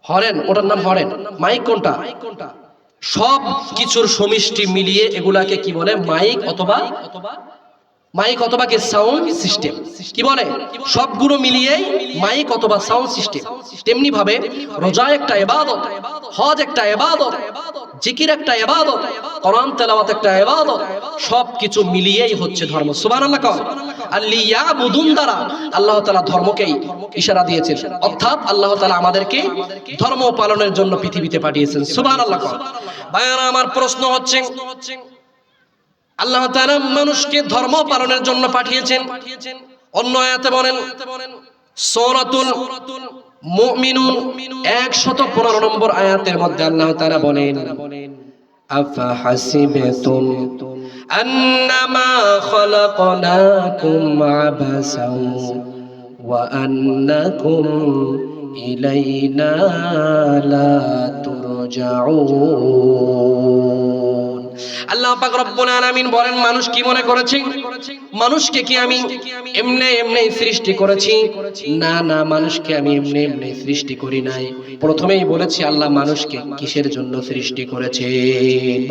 হরেন, ওটার নাম হরেন। মাইক কোনটা? সব কিছুর সমষ্টি মিলিয়ে এগুলাকে কি বলে? মাইক অথবা কি সাউন্ড সিস্টেম। কি বলে? সবগুলো মিলিয়েই মাইক অথবা সাউন্ড সিস্টেম। তেমনি ভাবে রোজা একটা ইবাদত, হজ একটা ইবাদত, জিকির একটা ইবাদত, কোরআন তেলাওয়াত একটা ইবাদত, সবকিছু মিলিয়েই হচ্ছে ধর্ম। সুবহানাল্লাহ। আর লিয়াবুদুন দ্বারা আল্লাহ তাআলা ধর্মকেই ইশারা দিয়েছেন, অর্থাৎ আল্লাহ তাআলা আমাদেরকে ধর্ম পালনের জন্য পৃথিবীতে পাঠিয়েছেন। সুবহানাল্লাহ। ভাইরা আমার, প্রশ্ন হচ্ছে আল্লাহ তাআলা মানুষকে ধর্ম পালনের জন্য পাঠিয়েছেন। অন্য আয়াতে বলেন, সূরাতুল মুমিনুন 115 নম্বর আয়াতের মধ্যে আল্লাহ তাআলা বলেন, আফা হাসিবতুম আন্নামা খালাকনাকুম আবাসাও ওয়া আন্নাকুম ইলাইনা লা তুরজাউন। আল্লাহ পাক রব্বুল আলামিন বলেন, মানুষ কি মনে করেছে? মানুষকে কি আমি এমনি সৃষ্টি করেছি? না না, মানুষকে আমি এমনি সৃষ্টি করি নাই। প্রথমেই বলেছি আল্লাহ মানুষকে কিসের জন্য সৃষ্টি করেছে?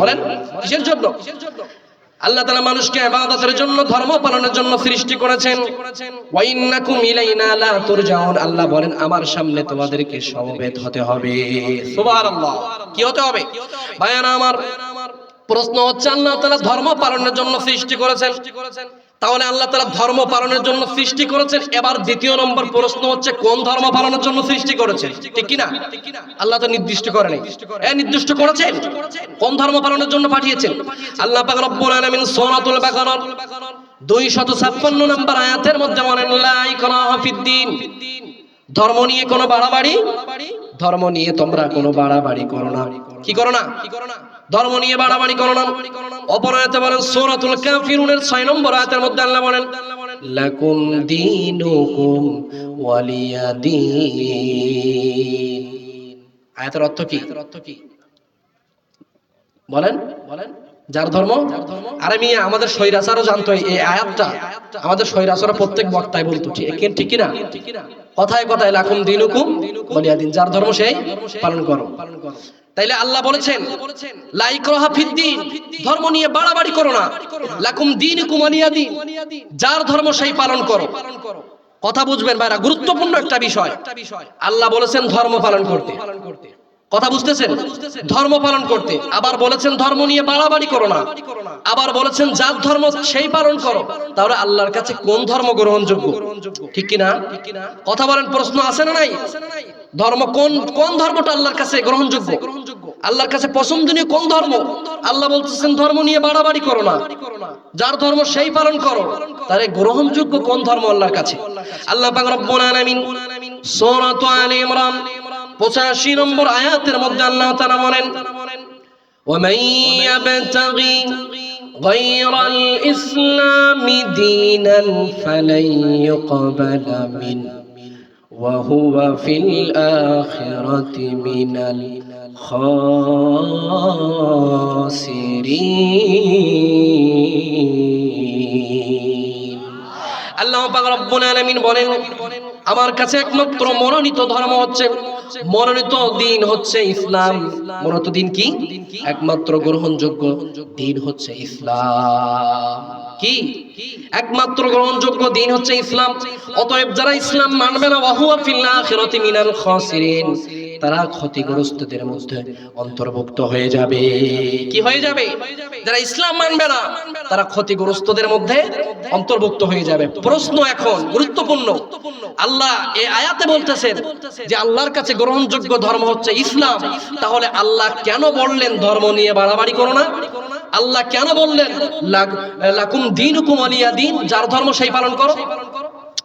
বলেন, কিসের জন্য? আল্লাহ তাআলা মানুষকে ইবাদতের জন্য, ধর্ম পালনের জন্য সৃষ্টি করেছেন। ওয়া ইন্নাকুম ইলাইনা লা তুরজাউন। আল্লাহ বলেন, আমার সামনে তোমাদেরকে সমবেত হতে হবে। সুবহানাল্লাহ। কি হতে হবে? ভাইরা আমার, প্রশ্ন হচ্ছে আল্লাহ তাআলা ধর্ম পালনের জন্য সৃষ্টি করেছেন। তাহলে আল্লাহ তাআলা ধর্ম পালনের জন্য সৃষ্টি করেছেন। এবার দ্বিতীয় নম্বর প্রশ্ন হচ্ছে, কোন ধর্ম পালনের জন্য সৃষ্টি করেছেন? ঠিক কি না? আল্লাহ তো নির্দিষ্ট করে নাই। নির্দিষ্ট করেছেন কোন ধর্ম পালনের জন্য পাঠিয়েছেন। আল্লাহ পাক রব্বুল আলামিন সূরাতুল বাকারার 256 নম্বর আয়াতের মধ্যে বলেন, লা ইকরাহা ফিদ্দীন। ধর্ম নিয়ে কোনো বাড়াবাড়ি, ধর্ম নিয়ে তোমরা কোনো বাড়াবাড়ি করো না। কি করো না? ধর্ম নিয়ে বাড়াবাড়ি করো না। অপর আয়াতে বলেন, সূরাতুল কাফিরুনের 6 নম্বর আয়াতের মধ্যে আল্লাহ বলেন, লাকুম দীনুকুম ওয়ালিয়া দীন। আয়াতের অর্থ কি? বলেন। যার ধর্ম। আর আমি আমাদের স্বৈরাচারও জানতো এই আয়াতটা। আমাদের স্বৈরাচারও প্রত্যেক বক্তায় বলতো, ঠিক কি না? কথায় কথায় লাকুম দীনুকুম ওয়ালিয়া দীন, যার ধর্ম সেই পালন করো। তাইলে আল্লাহ বলেছেন, লা ইকরাহা ফিদ্দীন, ধর্ম নিয়ে বাড়াবাড়ি করো না। লাকুম দীনুকুম ওয়ালিয়া দীন, যার ধর্ম সেই পালন করো। কথা বুঝবেন ভাইরা, গুরুত্বপূর্ণ একটা বিষয়। আল্লাহ বলেছেন ধর্ম পালন করতে। কথা বুঝতেছেন? ধর্ম পালন করতে। আবার বলেছেন ধর্ম নিয়ে বাড়াবাড়ি করো না। আবার বলেছেন যার ধর্ম সেই পালন করো। তাহলে আল্লাহর কাছে কোন ধর্ম গ্রহণযোগ্য? ঠিক কি না? কথা বলেন, প্রশ্ন আছে না নাই? ধর্ম কোন ধর্মটা আল্লাহর কাছে গ্রহণযোগ্য? আল্লাহর কাছে পছন্দনীয় কোন ধর্ম? আল্লাহ বলতেছেন ধর্ম নিয়ে বাড়াবাড়ি করো না, যার ধর্ম সেই পালন করো। তাহলে গ্রহণযোগ্য কোন ধর্ম আল্লাহর কাছে? আল্লাহ পাক রব্বুল আলামিন সূরা আলে ইমরান 85 নম্বর আয়াতের মধ্যে আল্লাহ তাআলা বলেন, ওয়া মান ইয়াবতাগি গায়রাল ইসলামি দীনান ফালাই ইউকবালা মিন ওয়া হুয়া ফিল আখিরাতি মিনাল খাসিরিন। আল্লাহ পাক রব্বুল আলামিন বলেন, আমার কাছে একমাত্র মনোনীত ধর্ম হচ্ছে, মনোনীত দিন হচ্ছে ইসলাম। মনোনীত দিন কি? একমাত্র গ্রহণযোগ্য দিন হচ্ছে ইসলাম। কি? একমাত্র গ্রহণযোগ্য দিন হচ্ছে ইসলাম। অতএব যারা ইসলাম মানবে না, ওয়া হুয়া ফিল আখিরাতি মিনাল খাসিরিন, তারা ক্ষতিগ্রস্তদের মধ্যে অন্তর্ভুক্ত হয়ে যাবে। কি হয়ে যাবে? যারা ইসলাম মানবে না তারা ক্ষতিগ্রস্তদের মধ্যে অন্তর্ভুক্ত হয়ে যাবে। প্রশ্ন এখন গুরুত্বপূর্ণ। আল্লাহ এই আয়াতে বলতেছেন যে আল্লাহর কাছে গ্রহণযোগ্য ধর্ম হচ্ছে ইসলাম। তাহলে আল্লাহ কেন বললেন ধর্ম নিয়ে বাড়াবাড়ি করো না? আল্লাহ কেন বললেন লাকুম দীনুকুম ওয়ালিয়া দীন, যার ধর্ম সেই পালন করো?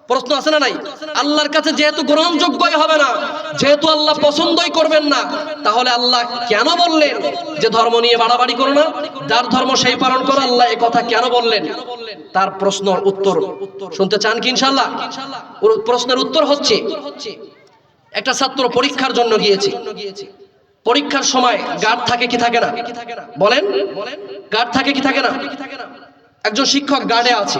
প্রশ্ন আছে না নাই? আল্লাহর কাছে যেহেতু গ্রহণযোগ্যই হবে না, যেহেতু আল্লাহ পছন্দই করবেন না, তাহলে আল্লাহ কেন বললেন যে ধর্ম নিয়ে বাড়াবাড়ি করো না, যার ধর্ম সেই পালন করো? আল্লাহ এই কথা কেন বললেন? তার প্রশ্নের উত্তর শুনতে চান কি ইনশাআল্লাহ? প্রশ্নের উত্তর হচ্ছে, একটা ছাত্র পরীক্ষার জন্য গিয়েছে। পরীক্ষার সময় গার্ড থাকে কি থাকে না? বলেন, গার্ড থাকে কি থাকে না? একজন শিক্ষক গার্ডে আছে,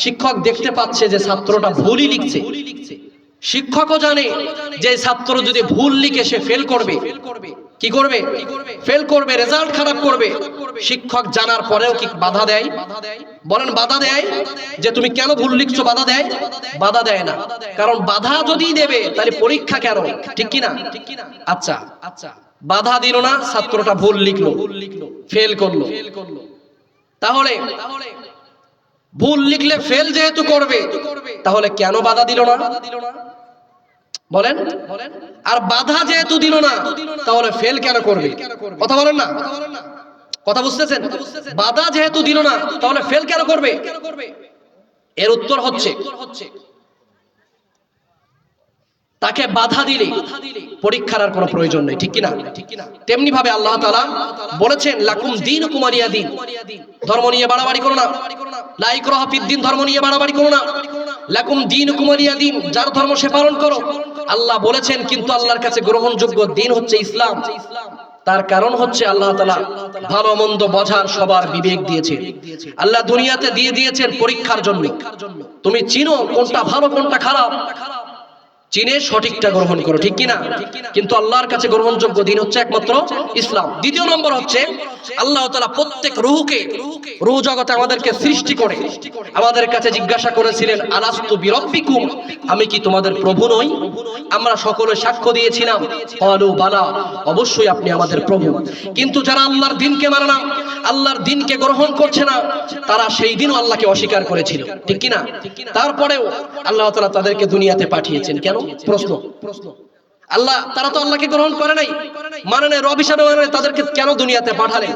শিক্ষক দেখতে পাচ্ছে যে ছাত্রটা ভুলই লিখছে। শিক্ষকও জানে যে ছাত্র যদি ভুল লিখে সে ফেল করবে, কি করবে? ফেল করবে, রেজাল্ট খারাপ করবে। শিক্ষক জানার পরেও কি বাধা দেয়? বলেন, বাধা দেয়? যে তুমি কেন ভুল লিখছো বাধা দেয়? বাধা দেয় না। কারণ বাধা যদি দেবে তাহলে পরীক্ষা কেন, ঠিক কি না? আচ্ছা, বাধা দিল না, ছাত্রটা ভুল লিখলো, ফেল করলো। তাহলে ভুল লিখলে ফেল যেহেতু করবে, তাহলে কেন বাধা দিল না? বলেন। আর বাধা যেহেতু দিল না, তাহলে ফেল কেন করবে? কথা বলেন না, কথা বুঝতেছেন? বাধা যেহেতু দিল না, তাহলে ফেল কেন করবে? এর উত্তর হচ্ছে তাকে বাধা দিলে পরীক্ষার আর কোনো প্রয়োজন নেই, ঠিক কিনা? তেমনি ভাবে আল্লাহ তাআলা বলেছেন, লাকুম দীনুকুম ওয়ালিয়া দীন, ধর্ম নিয়ে বাড়াবাড়ি করো না। লা ইকরাহা ফিদ-দীন, ধর্ম নিয়ে বাড়াবাড়ি করো না। লাকুম দীনুকুম ওয়ালিয়া দীন, যার ধর্ম সে পালন করো। আল্লাহ বলেছেন, কিন্তু আল্লাহর কাছে গ্রহণযোগ্য দিন হচ্ছে ইসলাম। তার কারণ হচ্ছে আল্লাহ তাআলা ভালো মন্দ বোঝার সবার বিবেক দিয়েছে। আল্লাহ দুনিয়াতে দিয়ে দিয়েছেন পরীক্ষার জন্য। তুমি চিনো কোনটা ভালো কোনটা খারাপ, চিনে সঠিকটা গ্রহণ করো, ঠিক কিনা? কিন্তু আল্লাহর কাছে গ্রহণযোগ্য দিন হচ্ছে একমাত্র ইসলাম। দ্বিতীয় নম্বর হচ্ছে আল্লাহ তাআলা প্রত্যেক রূহকে, রূহ জগতে আমাদেরকে সৃষ্টি করে আমাদের কাছে জিজ্ঞাসা করেছিলেন, আলাস্তু বিরাব্বিকুম, আমি কি তোমাদের প্রভু নই? আমরা সকলে সাক্ষ্য দিয়েছিলাম, ক্বালু বালা, অবশ্যই আপনি আমাদের প্রভু। কিন্তু যারা আল্লাহর দ্বীনকে মানে না, আল্লাহর দ্বীনকে গ্রহণ করছে না, তারা সেই দিনও আল্লাহকে অস্বীকার করেছিল, ঠিক কিনা? তারপরেও আল্লাহ তাআলা তাদেরকে দুনিয়াতে পাঠিয়েছেন। কেন? প্রশ্ন। আল্লাহ, তারা তো আল্লাহকে গ্রহণ করে নাই, মানে নাই, রব হিসাবে মানে নাই, তাদেরকে কেন দুনিয়াতে পাঠালেন?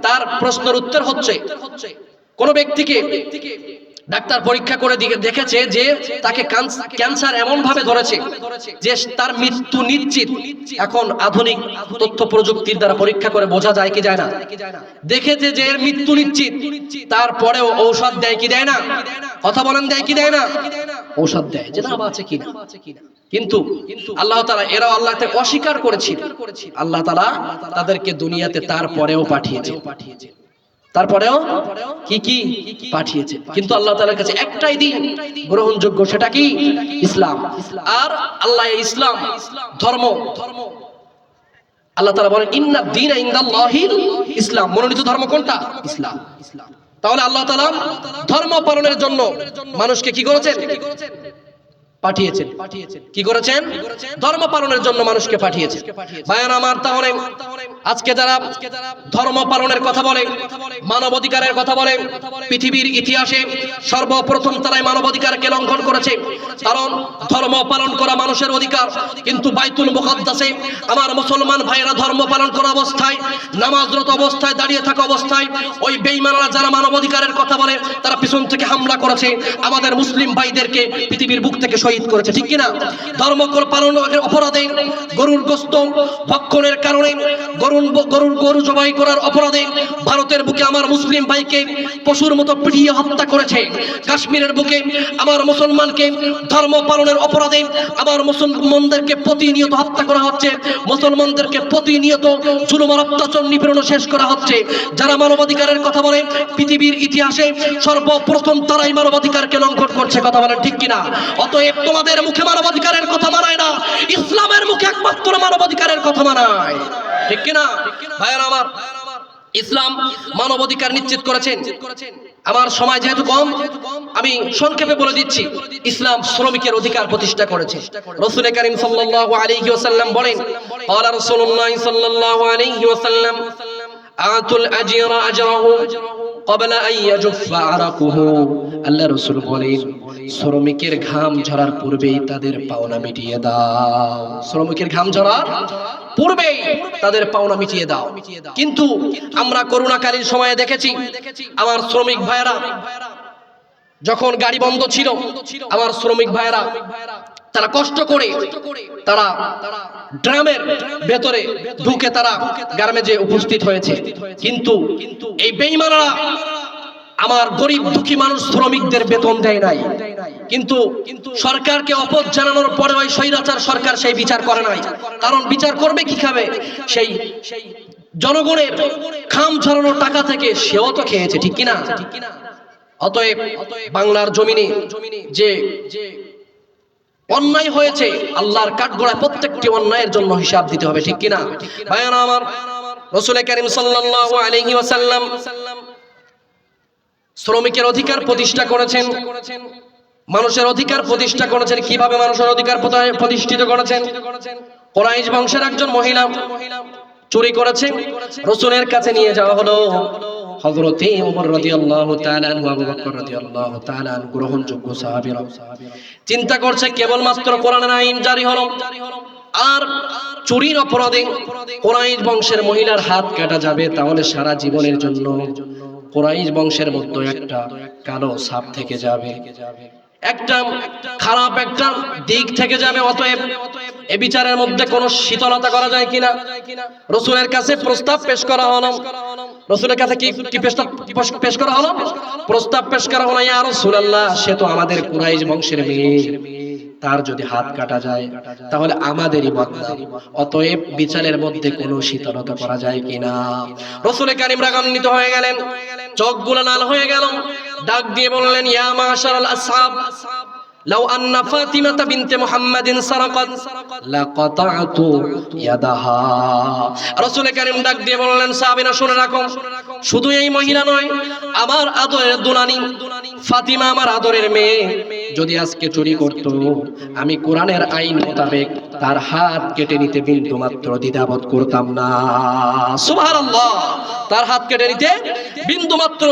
তার প্রশ্নের উত্তর হচ্ছে, কোন ব্যক্তিকে ডাক্তার পরীক্ষা করে দেখেছে যে তাকে ক্যান্সার এমন ভাবে ধরেছে যে তার মৃত্যু নিশ্চিত। এখন আধুনিক তথ্য প্রযুক্তির দ্বারা পরীক্ষা করে বোঝা যায় কি যায় না? দেখেছে যে এর মৃত্যু নিশ্চিত, তারপরেও ঔষধ দেয় কি দেয় না? কথা বলেন, দেয় কি দেয় না? ঔষধ দেয় যে না বাঁচে কিনা। কিন্তু আল্লাহ তাআলা, এরাও আল্লাহকে অস্বীকার করেছিল। আল্লাহ তাআলা তাদেরকে দুনিয়াতে তারপরেও পাঠিয়েছে, তারপরেও কি পাঠিয়েছে। কিন্তু আল্লাহ তাআলার কাছে একটাই দিন গ্রহণযোগ্য, সেটা কি? ইসলাম। আর আল্লাহ ইসলাম ধর্ম, আল্লাহ তাআলা বলেন, ইন্নাদ দীনা ইনদাল্লাহিল ইসলাম, মনোনীত ধর্ম কোনটা? ইসলাম। তাহলে আল্লাহ তাআলা ধর্ম পালনের জন্য মানুষকে কি করেছেন? পাঠিয়েছেন। কি করেছেন? ধর্ম পালনের জন্য মানুষকে পাঠিয়েছেন। ভাইয়ারা আমার, তাহলে আজকে যারা ধর্ম পালনের কথা বলে, মানবাধিকারের কথা বলে, পৃথিবীর ইতিহাসে সর্বপ্রথম তারাই মানবাধিকারকে লঙ্ঘন করেছে। কারণ ধর্ম পালন করা মানুষের অধিকার, কিন্তু বাইতুল মুকাদ্দাসে আমার মুসলমান ভাইয়েরা ধর্ম পালন করা অবস্থায়, নামাজরত অবস্থায়, দাঁড়িয়ে থাকা অবস্থায় ওই বেঈমানরা যারা মানবাধিকারের কথা বলে, তারা পিছন থেকে হামলা করেছে, আমাদের মুসলিম ভাইদেরকে পৃথিবীর বুক থেকে শহীদ করেছে, ঠিক কিনা? ধর্ম পালনের অপরাধে, গরুর গোশত ভক্ষণের কারণে, গরু জবাই করার অপরাধে ভারতের বুকে আমার মুসলিম ভাইকে পশুর মতো পিটিয়ে হত্যা করেছে। কাশ্মীরের বুকে আমার মুসলমানকে ধর্ম পালনের অপরাধে আমার মুসলমানদেরকে প্রতিনিয়ত হত্যা করা হচ্ছে, মুসলমানদেরকে প্রতিনিয়ত জুলুম আর অত্যাচার নিপীড়ন শেষ করা হচ্ছে। যারা মানবাধিকারের কথা বলে পৃথিবীর ইতিহাসে সর্বপ্রথম তারাই মানবাধিকারকে লঙ্ঘন করছে, কথা বলেন ঠিক কিনা? অতএব তোমাদের মুখে মানবাধিকারের কথা মানায় না, ইসলামের মুখে একমাত্র মানবাধিকারের কথা মানায়, ঠিক কিনা? ভাইয়েরা আমার, ইসলাম মানবাধিকার নিশ্চিত করেছেন। আমার সময় যেহেতু কম, আমি সংক্ষেপে বলে দিচ্ছি। ইসলাম শ্রমিকের অধিকার প্রতিষ্ঠা করেছে। রাসূল কারীম সাল্লাল্লাহু আলাইহি ওয়াসাল্লাম বলেন, ক্বালা রাসূলুল্লাহ সাল্লাল্লাহু আলাইহি ওয়াসাল্লাম, আতুল আজরা আজরাহু ক্বাবলা আন ইয়াজুফা আরাকুহু। আল্লাহ রাসূল বলেন, শ্রমিকের ঘাম ঝরার পূর্বেই তাদের পাওনা মিটিয়ে দাও। শ্রমিকের ঘাম ঝরার পূর্বেই তাদের পাওনা মিটিয়ে দাও। কিন্তু আমরা করোনাকালীন সময়ে দেখেছি আমার শ্রমিক ভাইয়েরা, যখন গাড়ি বন্ধ ছিল, আমার শ্রমিক ভাইয়েরা তারা কষ্ট করে তারা ড্রামের ভেতরে ঢুকে তারা গার্মেন্টে উপস্থিত হয়েছে। কিন্তু এই বেঈমানরা আমার গরিব দুঃখী মানুষ শ্রমিকদের বেতন দেয় নাই, কিন্তু সরকারকে অপদ জানানোর পরে ওই স্বৈরাচার সরকার সেই বিচার করে নাই। কারণ বিচার করবে কি খাবে? সেই জনগণের খাম ঝরানো টাকা থেকে সেও তো খেয়েছে, ঠিক কিনা? অতএব বাংলার জমিনে যে অন্যায় হয়েছে, আল্লাহর কাঠগড়ায় প্রত্যেকটি অন্যায়ের জন্য হিসাব দিতে হবে, ঠিক কিনা? ভাইয়ানা আমার, রাসূল কারীম সাল্লাল্লাহু আলাইহি ওয়াসাল্লাম শ্রমিকের অধিকার প্রতিষ্ঠা করেছেন, মানুষের অধিকার প্রতিষ্ঠা করেছেন। কিভাবে মানুষের অধিকার প্রতিষ্ঠিত করেছেন? কুরাইশ বংশের একজন মহিলা চুরি করেছে, রাসূলের কাছে নিয়ে যাওয়া হলো। হযরতে ওমর রাদিয়াল্লাহু তাআলা আনহু, আবু বকর রাদিয়াল্লাহু তাআলা আনহু গ্রহণযোগ্য সাহাবীরা চিন্তা করছে কেবলমাত্র কোরআনের আইন জারি হলো আর চুরির অপরাধে কুরাইশ বংশের মহিলার হাত কাটা যাবে, তাহলে সারা জীবনের জন্য কুরাইশ বংশের মধ্যে একটা কালো ছাপ থেকে যাবে, একটা খারাপ একটা দিক থেকে যাবে। অতএব এ বিচারের মধ্যে কোন শীতলতা করা যায় কিনা? রাসূলের কাছে প্রস্তাব পেশ করা হলো। রাসূলের কাছে কি প্রস্তাব পেশ করা হলো? প্রস্তাব পেশ করা হলো, ইয়া রাসূলুল্লাহ, সে তো আমাদের কুরাইশ বংশের মেয়ে, তার যদি হাত কাটা যায় তাহলে আমাদেরই বদনাম। অতএব বিচারের মধ্যে কোনো শীতলতা করা যায় কিনা? রাসূল কারীম রাগান্বিত হয়ে গেলেন, চোখগুলো লাল হয়ে গেল, ডাক দিয়ে বললেন, ইয়া মাশারাল আসহাব, লাউ আন্না ফাতিমা বিনতে মুহাম্মাদিন সারাকাত লাকাতাতু ইয়াদাহা। রাসূল কারীম ডাক দিয়ে বললেন, সাহাবীরা শুনে রাখো, শুধু এই মহিলা নয়, আমার আদরের দুলানি ফাতিমা, আমার আদরের মেয়ে, যদি আজকে চুরি করত, আমি কোরআনের আইন মোতাবেক তার হাত কেটে নিতে বিন্দু মাত্র দ্বিধাবোধ করতাম না। সুবহানাল্লাহ, তার হাত কেটে নিতে বিন্দু মাত্র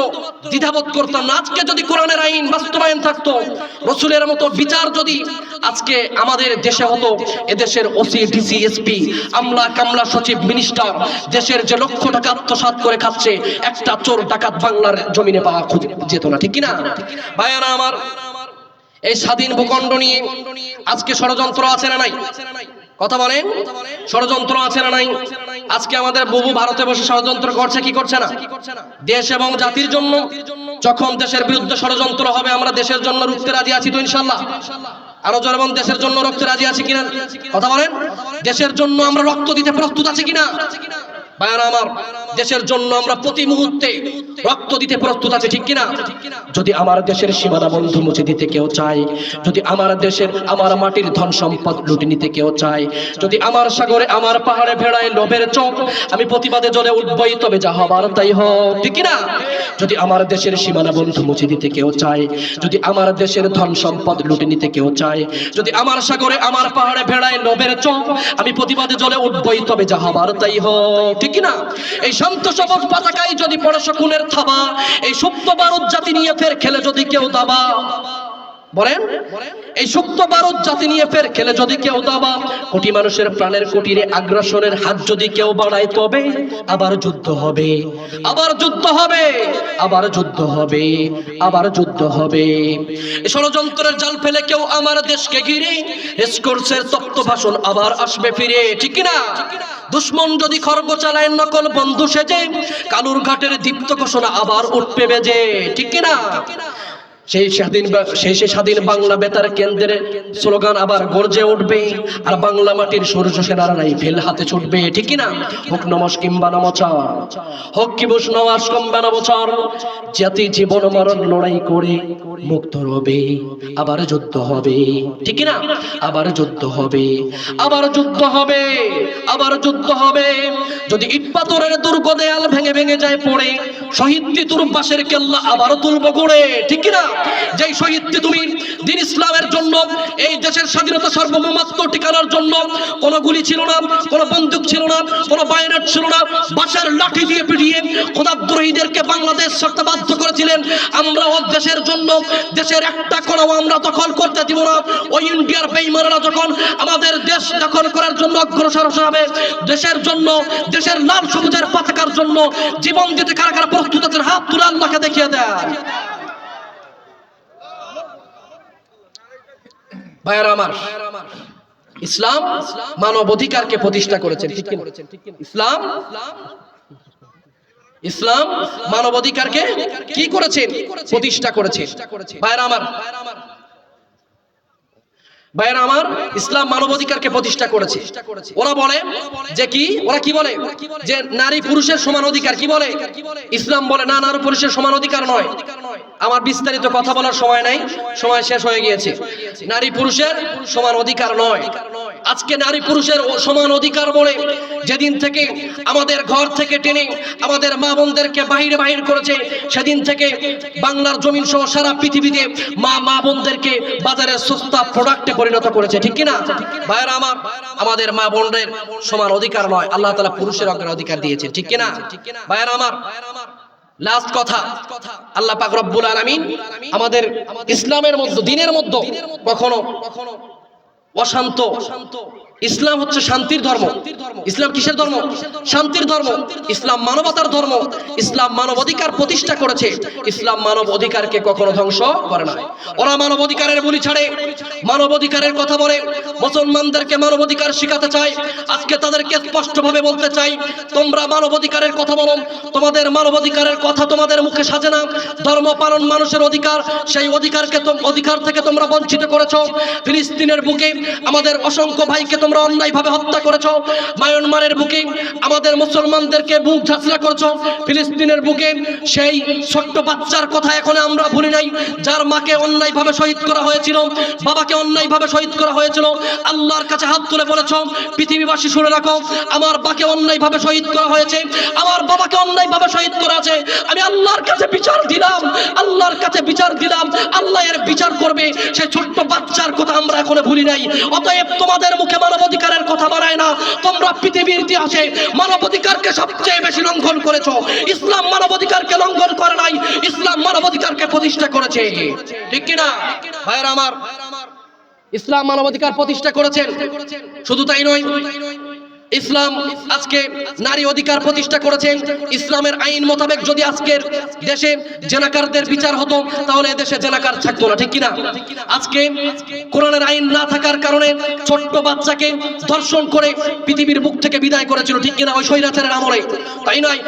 দ্বিধাবোধ করতাম না। আজকে যদি কোরআনের আইন বাস্তবায়ন থাকতো, রাসূলের মতো বিচার যদি আজকে আমাদের দেশে হতো, এদেশের ওসি, ডিসি, এসপি, আমলা, কামলা, সচিব, মিনিস্টার, দেশের যে লক্ষ টাকা আত্মসাৎ করে খাচ্ছে, একটা চোর ডাকাত বাংলার জমিনে পাওয়া যেত না, ঠিক কিনা? ভাইয়ারা আমার, এই স্বাধীন ভূখণ্ড নিয়ে আজকে ষড়যন্ত্র আছে না নাই? কথা বলেন, ষড়যন্ত্র আছে না নাই? আজকে আমাদের বুবু ভারতে বসে ষড়যন্ত্র করছে কি করছে না? দেশ এবং জাতির জন্য যখন দেশের বিরুদ্ধে ষড়যন্ত্র হবে, আমরা দেশের জন্য রুখতে রাজি আছি তো ইনশাআল্লাহ? আরো জোরে বলেন, দেশের জন্য রক্তে রাজি আছি কিনা? কথা বলেন, দেশের জন্য আমরা রক্ত দিতে প্রস্তুত আছি কিনা? ভাইয়ারা আমার, দেশের জন্য আমরা প্রতি মুহূর্তে রক্ত দিতে প্রস্তুত আছি, ঠিক কিনা? যদি আমার দেশের সীমানা বন্ধ মুছে দিতে কেউ চায়, যদি আমার দেশের, আমার মাটির ধন সম্পদ লুটে নিতে কেউ চায়, যদি আমার সাগরে, আমার পাহাড়ে ভেড়ায় লোভের চোখ, আমি প্রতিবাদে জ্বলে উঠবই, তবে যা হবার তাই হোক, ঠিক কিনা? যদি আমার দেশের সীমানা বন্ধ মুছে দিতে কেউ চায়, যদি আমার দেশের ধন সম্পদ লুটে নিতে কেউ চায়, যদি আমার সাগরে, আমার পাহাড়ে ভেড়ায় লোভের চোখ, আমি প্রতিবাদে জ্বলে উঠবই, তবে যা হবার তাই হোক, ঠিক কিনা? এই শান্ত সবুজ পতাকায় যদি পড়ে শকুনের থাবা, এই সুপ্ত বারুদ জাতি নিয়ে ফের খেলে যদি কেউ দাবা, বলেন, এই সুপ্ত বারুদ জাতি নিয়ে ফের খেলে যদি কেউ দাবা, কোটি মানুষের প্রাণের কুটিরে আগ্রাসনের হাত যদি কেউ বাড়ায়, তবে আবার যুদ্ধ হবে, আবার যুদ্ধ হবে, আবার যুদ্ধ হবে, আবার যুদ্ধ হবে। এই ষড়যন্ত্রের জাল ফেলে কেউ আমার দেশকে ঘিরে এসকোর্সের তপ্ত ভাষণ আবার আসবে ফিরে, ঠিক কিনা? দুশ্মন যদি খর্গ চালায় নকল বন্ধু সেজে, কালুর ঘাটের দীপ্ত ঘোষণা আবার উঠবে বেজে, ঠিক কিনা? সেই স্বাধীন বাংলা বেতার কেন্দ্রের স্লোগান আবার গর্জে উঠবে, আর বাংলা মাটির সূর্য সেনারা রাইফেল হাতে ছুটবে, ঠিক কিনা? হোক নমস কিংবা নমচার, হোক কি বুশ নওয়াজ কিংবা নবচার, জাতি জীবন মরণ লড়াই করে মুক্ত রবে, আবার যুদ্ধ হবে, ঠিক কিনা? আবার যুদ্ধ হবে, আবার যুদ্ধ হবে, আবার যুদ্ধ হবে। যদি ইট পাথরের দুর্গ দেয়াল ভেঙে ভেঙে যায় পড়ে, শহীদ তিতুর পাশের কেল্লা আবার তুলবো গড়ে, ঠিক কিনা? যেই শহীদটি তুমি দ্বীন ইসলামের জন্য, এই দেশের স্বাধীনতা সার্বভৌমত্ব ঠিকানার জন্য কোনো গুলি ছিল না, কোনো বন্দুক ছিল না, কোনো বায়োনেট ছিল না, বাঁশের লাঠি দিয়ে পিটিয়ে খোদাদ্রোহীদেরকে বাংলাদেশ ছাড়তে বাধ্য করেছিলেন। আমরাও দেশের জন্য, দেশের একটা কোণাও আমরা দখল করতে দিব না। ওই ইন্ডিয়ার বেঈমানরা যখন আমাদের দেশ দখল করার জন্য অগ্রসর হবে, দেশের জন্য, দেশের লাল সবুজের পতাকার জন্য জীবন দিতে কারা কারা প্রস্তুত আছেন? হাত তুলে আল্লাহকে দেখিয়ে দেন। ভাইয়ারা আমার, ইসলাম মানব অধিকারকে প্রতিষ্ঠা করেছেন, ঠিক কিনা? ইসলাম ইসলাম মানবাধিকারকে কি করেছেন? প্রতিষ্ঠা করেছেন। ভাইরা আমার, ইসলাম মানবাধিকারকে প্রতিষ্ঠা করেছে। ওরা বলে যে কি, ওরা কি বলে যে নারী পুরুষের সমান অধিকার। কি বলে? ইসলাম বলে না, নারী পুরুষের সমান অধিকার নয়। আমার বিস্তারিত কথা বলার সময় নাই, সময় শেষ হয়ে গিয়েছে। নারী পুরুষের সমান অধিকার নয়। আজকে নারী পুরুষের সমান অধিকার বলে যেদিন থেকে আমাদের ঘর থেকে টেনে আমাদের মা বোনদেরকে বাহির করেছে, সেদিন থেকে বাংলার জমিন সহ সারা পৃথিবীতে মা বোনদেরকে বাজারে সস্তা প্রোডাক্টে পরিণত করেছে। ঠিক কিনা ভাইরা আমার? আমাদের মা বোনদের সমান অধিকার নয়, আল্লাহ তাআলা পুরুষের অধিকার দিয়েছে। ঠিক কিনা ভাইরা আমার? লাস্ট কথা, আল্লাহ পাক রব্বুল আলামিন আমাদের ইসলামের মধ্যে, দিনের মধ্যে কখনো অশান্ত, ইসলাম হচ্ছে শান্তির ধর্ম। ইসলাম কিসের ধর্ম? শান্তির ধর্ম। ইসলাম মানবতার ধর্ম। ইসলাম মানবাধিকার প্রতিষ্ঠা করেছে। ইসলাম মানব অধিকারকে কখনো ধ্বংস করে না। ওরা মানব অধিকারের বলি ছাড়ে, মানব অধিকারের কথা বলে, মুসলমানদেরকে মানব অধিকার শেখাতে চায়। আজকে তাদেরকে স্পষ্টভাবে বলতে চাই, তোমরা মানব অধিকারের কথা বলো, তোমাদের মানব অধিকারের কথা তোমাদের মুখে সাজে না। ধর্ম পালন মানুষের অধিকার, সেই অধিকার থেকে তোমরা বঞ্চিত করেছো। ফিলিস্তিনের বুকে আমাদের অসংখ্য ভাইকে তোমরা অন্যায়ভাবে হত্যা করেছো। মায়ানমারের বুকে আমাদের মুসলমানদেরকে বুক ঝাঁচলা করেছো। ফিলিস্তিনের বুকে সেই ছোট্ট বাচ্চার কথা এখন আমরা ভুলি নাই, যার মাকে অন্যায়ভাবে শহীদ করা হয়েছিল, বাবাকে অন্যায়ভাবে শহীদ করা হয়েছিল। আল্লাহর কাছে হাত তুলে বলেছো, পৃথিবীবাসী শুনে রাখো, আমার বাবাকে অন্যায়ভাবে শহীদ করা হয়েছে, আমার বাবাকে অন্যায়ভাবে শহীদ করা আছে। আমি আল্লাহর কাছে বিচার দিলাম, আল্লাহর কাছে বিচার দিলাম, আল্লাহ এর বিচার করবে। সেই ছোট্ট বাচ্চার কথা আমরা এখনো ভুলি নাই। অতএব তোমাদের মুখে মানবাধিকারের কথা বাড়ায় না। তোমরা পৃথিবীর ইতিহাসে মানবাধিকারকে সবচেয়ে বেশি লঙ্ঘন করেছো। ইসলাম মানবাধিকারকে লঙ্ঘন করে নাই, ইসলাম মানবাধিকারকে প্রতিষ্ঠা করেছে। ঠিক কিনা ভাইরা আমার? ইসলাম মানবাধিকার প্রতিষ্ঠা করেছেন। শুধু তাই নয়, ইসলাম আজকে নারী অধিকার প্রতিষ্ঠা করেছেন। ইসলামের আইন মোতাবেক যদি আজকের দেশে জেনাকারদের বিচার হতো, তাহলে দেশে জেনাকার থাকতো না। ঠিক কিনা? আজকে কোরআনের আইন না থাকার কারণে ছোট্ট বাচ্চাকে ধর্ষণ করে পৃথিবীর বুক থেকে বিদায় করেছিল। ঠিক কিনা? ওই স্বৈরাচারের আমলে। তাই নয়,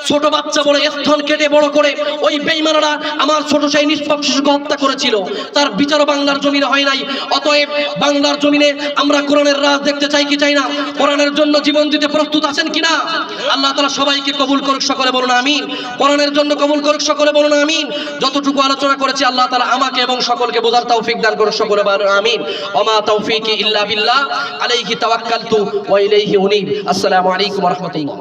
ছোট বাচ্চা বলে স্থল কেটে বড় করে ওই বেঈমানরা আমার ছোট সেই নিষ্পাপ শিশুকে হত্যা করেছিল। তার বিচারও বাংলার জমিনে হয় নাই। অতএব বাংলার জমিনে আমরা কোরআনের রাজ দেখতে চাই কি চাই না? কোরআনের জন্য জীবন দিতে প্রস্তুত আছেন কিনা? আল্লাহ তাআলা সবাইকে কবুল করুক, সকলে বলুন আমিন। কোরআনের জন্য কবুল করুক, সকলে বলুন আমিন। যতটুকু আলোচনা করেছি আল্লাহ তাআলা আমাকে এবং সকলকে বোঝার তৌফিক দান করুক, সকলে বলুন আমিন। ওমা তৌফিকি ইল্লা বিল্লাহ, আলাইহি তাওয়াক্কালতু ওয়া ইলাইহি উনীব। আসসালামু আলাইকুম ওয়া রাহমাতুল্লাহ।